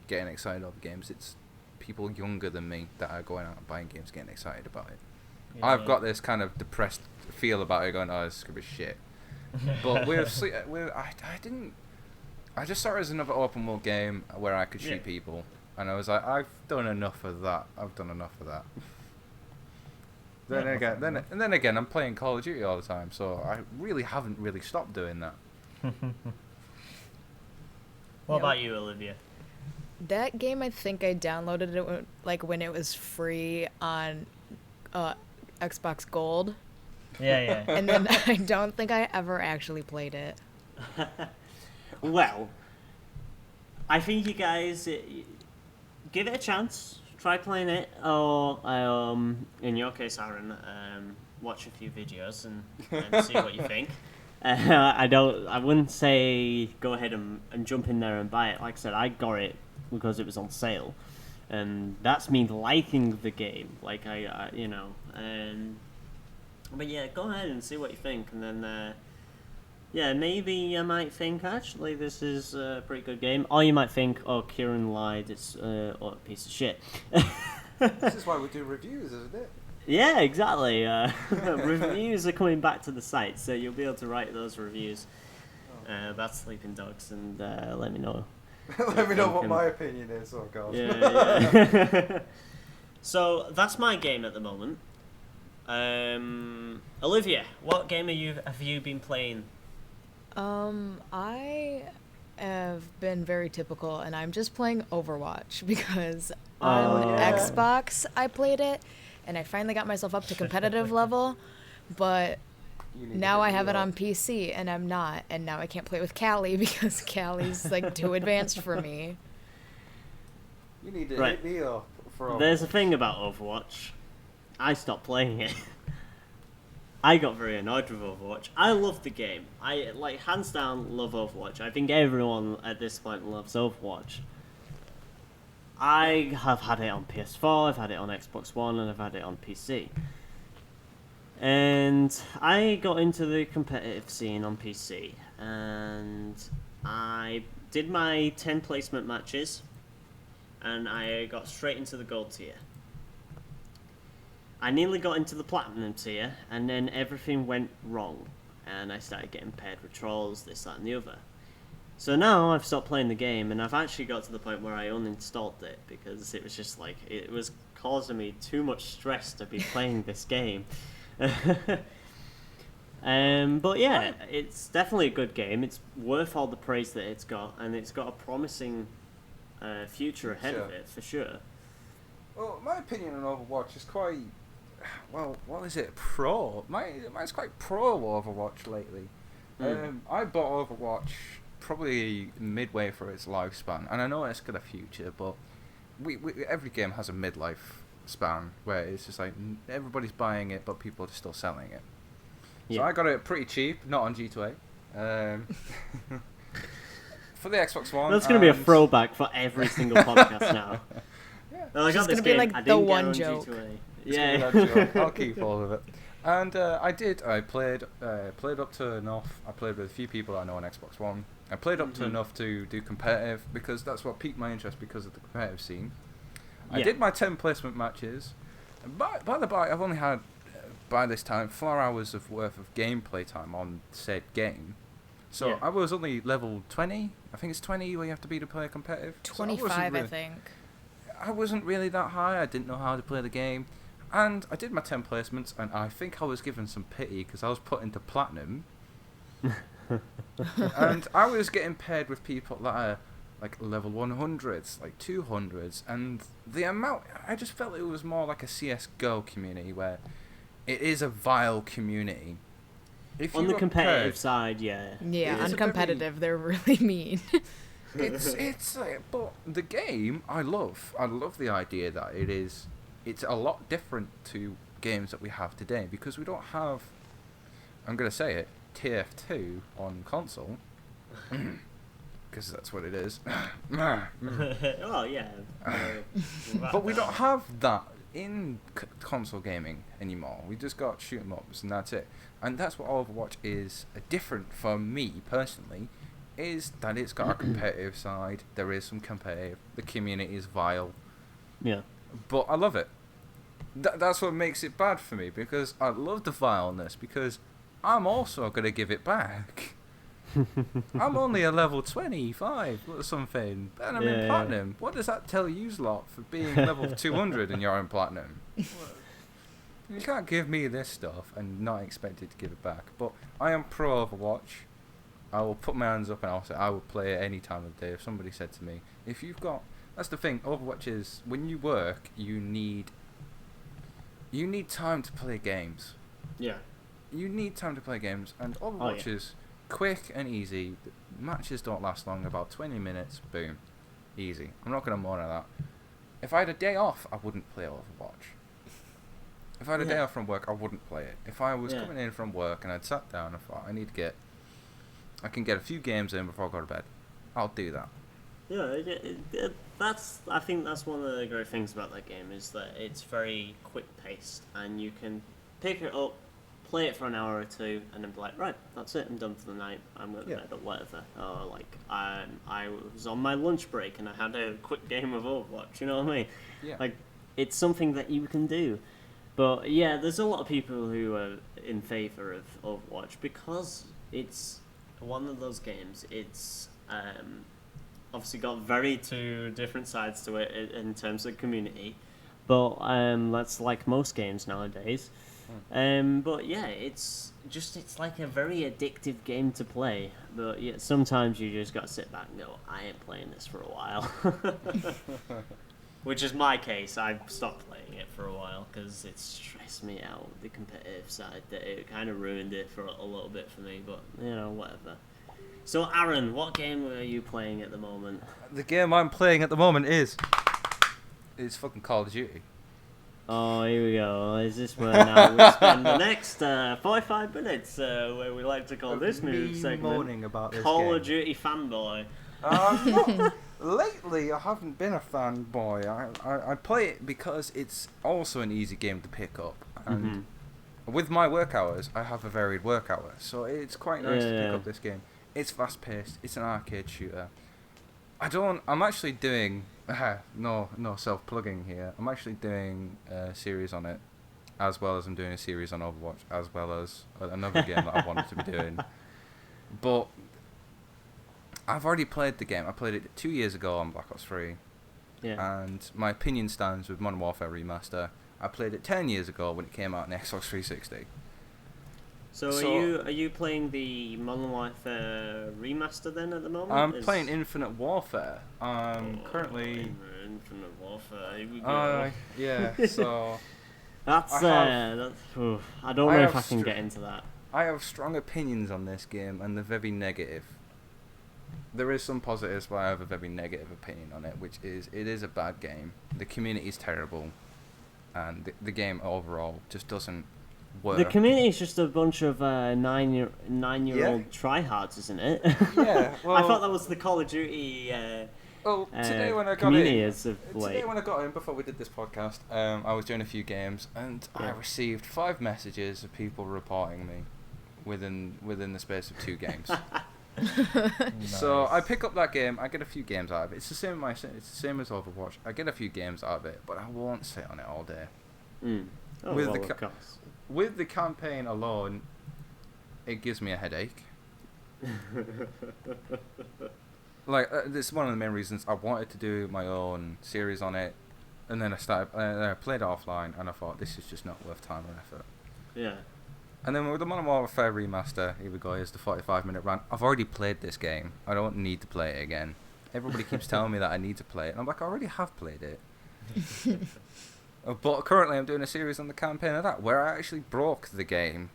getting excited over games. It's people younger than me that are going out and buying games, getting excited about it. Yeah, I've got this kind of depressed feel about it, going, "Oh, this is gonna be shit." But I just saw it as another open world game where I could shoot people, and I was like, I've done enough of that. Then again, I'm playing Call of Duty all the time, so I really haven't really stopped doing that. What about you, Olivia? That game, I think I downloaded it like when it was free on Xbox Gold. Yeah. And then I don't think I ever actually played it. Well, I think you guys give it a chance. Try playing it, or in your case, Aaron, watch a few videos and see what you think. I wouldn't say go ahead and jump in there and buy it. Like I said, I got it because it was on sale, and that's me liking the game. Like you know, but yeah, go ahead and see what you think, and then yeah, maybe you might think actually this is a pretty good game, or you might think, oh, Kieran lied, it's a piece of shit. This is why we do reviews, isn't it? Yeah, exactly. Reviews are coming back to the site, so you'll be able to write those reviews about Sleeping Dogs and let me know. Let me know what my opinion is. Oh god. Yeah. So that's my game at the moment. Olivia, what game have you been playing? I have been very typical, and I'm just playing Overwatch because on Xbox I played it, and I finally got myself up to competitive level, but now I have it on PC, and I'm not, and now I can't play with Callie because Callie's like too advanced for me. You need to hit me up for Overwatch. There's a thing about Overwatch. I stopped playing it. I got very annoyed with Overwatch. I love the game. I, like, hands down, love Overwatch. I think everyone at this point loves Overwatch. I have had it on PS4, I've had it on Xbox One, and I've had it on PC. And I got into the competitive scene on PC, and I did my 10 placement matches, and I got straight into the gold tier. I nearly got into the platinum tier, and then everything went wrong, and I started getting paired with trolls, this, that, and the other. So now I've stopped playing the game, and I've actually got to the point where I uninstalled it, because it was just like, it was causing me too much stress to be playing this game. But yeah, it's definitely a good game. It's worth all the praise that it's got, and it's got a promising future ahead of it, for sure. Well, my opinion on Overwatch is quite... Well, what is it? Pro. Mine's quite pro Overwatch lately. I bought Overwatch probably midway through its lifespan, and I know it's got a future, but every game has a midlife span where it's just like everybody's buying it, but people are still selling it. Yeah. So I got it pretty cheap, not on G2A. For the Xbox One. That's going to be a throwback for every single podcast now. Yeah. Well, I got this game, like I the didn't one get joke. on G2A. Yeah, I'll keep all of it. And I played up to enough. I played with a few people I know on Xbox One. I played up to enough to do competitive, because that's what piqued my interest because of the competitive scene. I did my 10 placement matches. By the by, I've only had, by this time, 4 hours worth of gameplay time on said game. So I was only level 20. I think it's 20 where you have to be to play competitive. 25, I think. I wasn't really that high. I didn't know how to play the game. And I did my 10 placements, and I think I was given some pity because I was put into platinum. And I was getting paired with people that are like level 100s, like 200s, and the amount, I just felt it was more like a CSGO community where it is a vile community. If on the competitive side, yeah. Yeah, uncompetitive, they're really mean. It's but the game I love the idea that it's a lot different to games that we have today, because we don't have, I'm going to say it, TF2 on console, because that's what it is. Oh yeah. But we don't have that in console gaming anymore. We just got shoot 'em ups and that's it. And that's what Overwatch is different for me personally, is that it's got a competitive side. There is some competitive. The community is vile. Yeah. But I love it. That's what makes it bad for me, because I love the vileness, because I'm also going to give it back. I'm only a level 25 or something, and I'm in platinum. What does that tell you lot for being level 200 and you're in platinum? You can't give me this stuff and not expect it to give it back. But I am pro Overwatch. I will put my hands up and I'll say I will play it any time of the day. If somebody said to me, if you've got... That's the thing, Overwatch is, when you work, you need time to play games. Yeah. You need time to play games, and Overwatch is quick and easy. The matches don't last long, about 20 minutes, boom. Easy. I'm not going to moan at that. If I had a day off, I wouldn't play Overwatch. If I had a day off from work, I wouldn't play it. If I was coming in from work and I'd sat down and thought, I need to get I can get a few games in before I go to bed. I'll do that. Yeah, I think that's one of the great things about that game is that it's very quick paced, and you can pick it up, play it for an hour or two, and then be like, right, that's it, I'm done for the night, I'm going to bed or whatever. Or like, I was on my lunch break and I had a quick game of Overwatch, you know what I mean? Yeah. Like, it's something that you can do. But yeah, there's a lot of people who are in favour of Overwatch because it's one of those games, it's obviously got very two different sides to it in terms of community, but that's like most games nowadays. But yeah, it's like a very addictive game to play, but yeah, sometimes you just gotta sit back and go, I ain't playing this for a while. Which is my case. I've stopped playing it for a while because it stressed me out, the competitive side. That it kind of ruined it for a little bit for me, but you know, whatever. So Aaron, what game are you playing at the moment? The game I'm playing at the moment is fucking Call of Duty. Oh, here we go. Is this where now we spend the next 45 minutes where we like to call this new segment moaning about this Call game. of Duty fanboy? Lately, I haven't been a fanboy. I play it because it's also an easy game to pick up. And with my work hours, I have a varied work hour. So it's quite nice to pick up this game. It's fast-paced. It's an arcade shooter. I'm actually doing... no self-plugging here. I'm actually doing a series on it, as well as I'm doing a series on Overwatch, as well as another game that I wanted to be doing. But I've already played the game. I played it 2 years ago on Black Ops 3. Yeah. And my opinion stands with Modern Warfare Remaster. I played it 10 years ago when it came out on Xbox 360. So are you playing the Modern Warfare Remaster then at the moment? I'm playing Infinite Warfare. Currently... Infinite Warfare, here we go. Yeah, so... I don't know if I can get into that. I have strong opinions on this game, and they're very negative. There is some positives, but I have a very negative opinion on it, which is it is a bad game. The community is terrible, and the game overall just doesn't work. The community is just a bunch of nine-year-old tryhards, isn't it? Yeah. Well, I thought that was the Call of Duty. Today when I got community in, as of late. Today when I got in before we did this podcast, I was doing a few games, and I received 5 messages of people reporting me within the space of 2 games. Nice. So I pick up that game. I get a few games out of it. It's the same as Overwatch. I get a few games out of it, but I won't sit on it all day. Oh, With well, the of course. With the campaign alone, it gives me a headache. Like this is one of the main reasons I wanted to do my own series on it, and then I played it offline, and I thought this is just not worth time or effort. Yeah. And then with the Modern Warfare Remaster, here we go, here's the 45-minute rant. I've already played this game. I don't need to play it again. Everybody keeps telling me that I need to play it, and I'm like, I already have played it. But currently I'm doing a series on the campaign of that, where I actually broke the game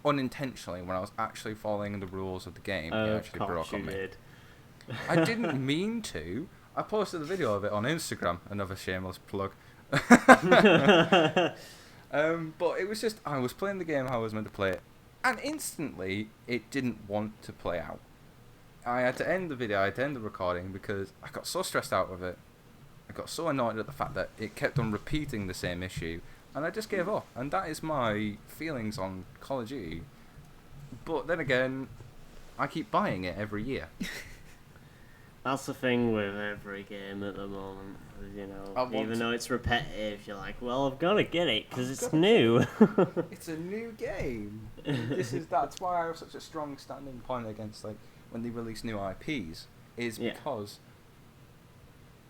unintentionally when I was actually following the rules of the game. It actually broke on me. Did. I didn't mean to. I posted a video of it on Instagram, another shameless plug. But it was just, I was playing the game how I was meant to play it, and instantly it didn't want to play out. I had to end the video, I had to end the recording because I got so stressed out with it. I got so annoyed at the fact that it kept on repeating the same issue, and I just gave up. And that is my feelings on Call of Duty. But then again, I keep buying it every year. That's the thing with every game at the moment, you know. Even though it's repetitive, you're like, well, I've got to get it because it's new. It's a new game. That's why I have such a strong standing point against like when they release new IPs, is because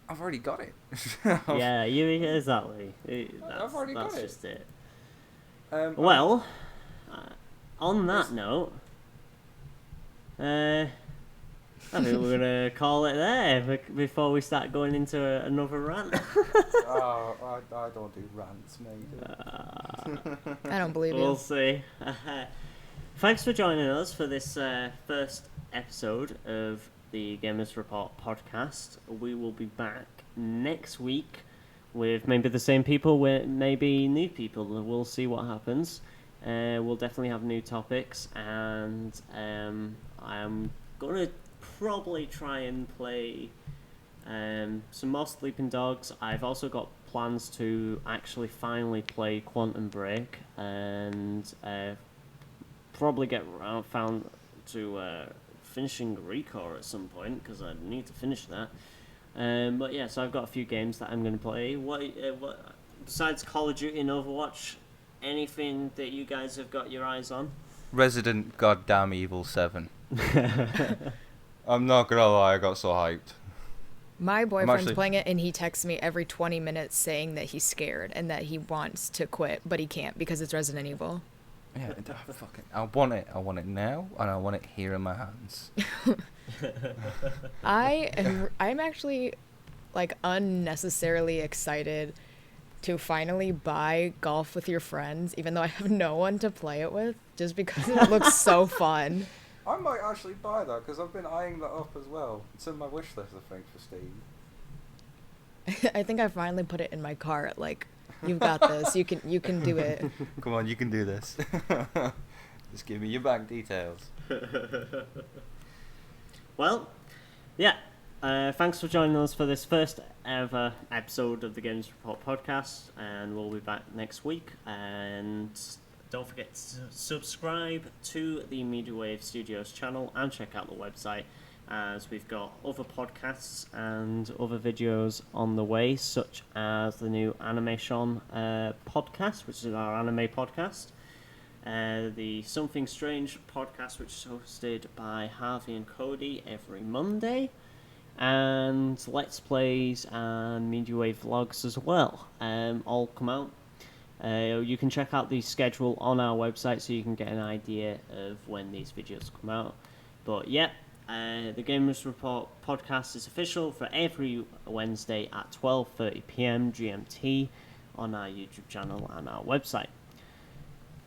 I've already got it. Yeah, exactly. I've already got it. That's just it. On that note, I think we're going to call it there before we start going into another rant. I don't do rants, mate. I don't believe you. We'll see. Thanks for joining us for this first episode of the Gamers Report podcast. We will be back next week with maybe the same people, with maybe new people. We'll see what happens. We'll definitely have new topics, and I'm gonna probably try and play some more Sleeping Dogs. I've also got plans to actually finally play Quantum Break, and probably get found to finishing Recore at some point, because I need to finish that. But yeah, so I've got a few games that I'm going to play. What besides Call of Duty and Overwatch, anything that you guys have got your eyes on? Resident Goddamn Evil 7. I'm not gonna lie, I got so hyped. My boyfriend's playing it, and he texts me every 20 minutes saying that he's scared and that he wants to quit, but he can't because it's Resident Evil. Yeah, I want it. I want it now, and I want it here in my hands. I'm actually like unnecessarily excited to finally buy Golf with Your Friends, even though I have no one to play it with, just because it looks so fun. I might actually buy that because I've been eyeing that up as well. It's in my wish list, I think, for Steam. I think I finally put it in my cart. Like, you've got this. You can do it. Come on, you can do this. Just give me your bank details. Well, yeah. Thanks for joining us for this first ever episode of the Games Report podcast, and we'll be back next week. And don't forget to subscribe to the Media Wave Studios channel and check out the website, as we've got other podcasts and other videos on the way, such as the new Animation podcast, which is our anime podcast, the Something Strange podcast, which is hosted by Harvey and Cody every Monday, and Let's Plays and Media Wave vlogs as well, all come out. You can check out the schedule on our website so you can get an idea of when these videos come out. But yeah, the Gamers Report podcast is official for every Wednesday at 12:30 PM GMT on our YouTube channel and our website.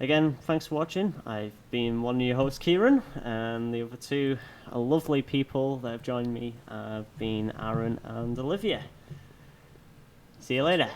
Again, thanks for watching. I've been one of your hosts, Kieran, and the other two lovely people that have joined me have been Arran and Olivia. See you later.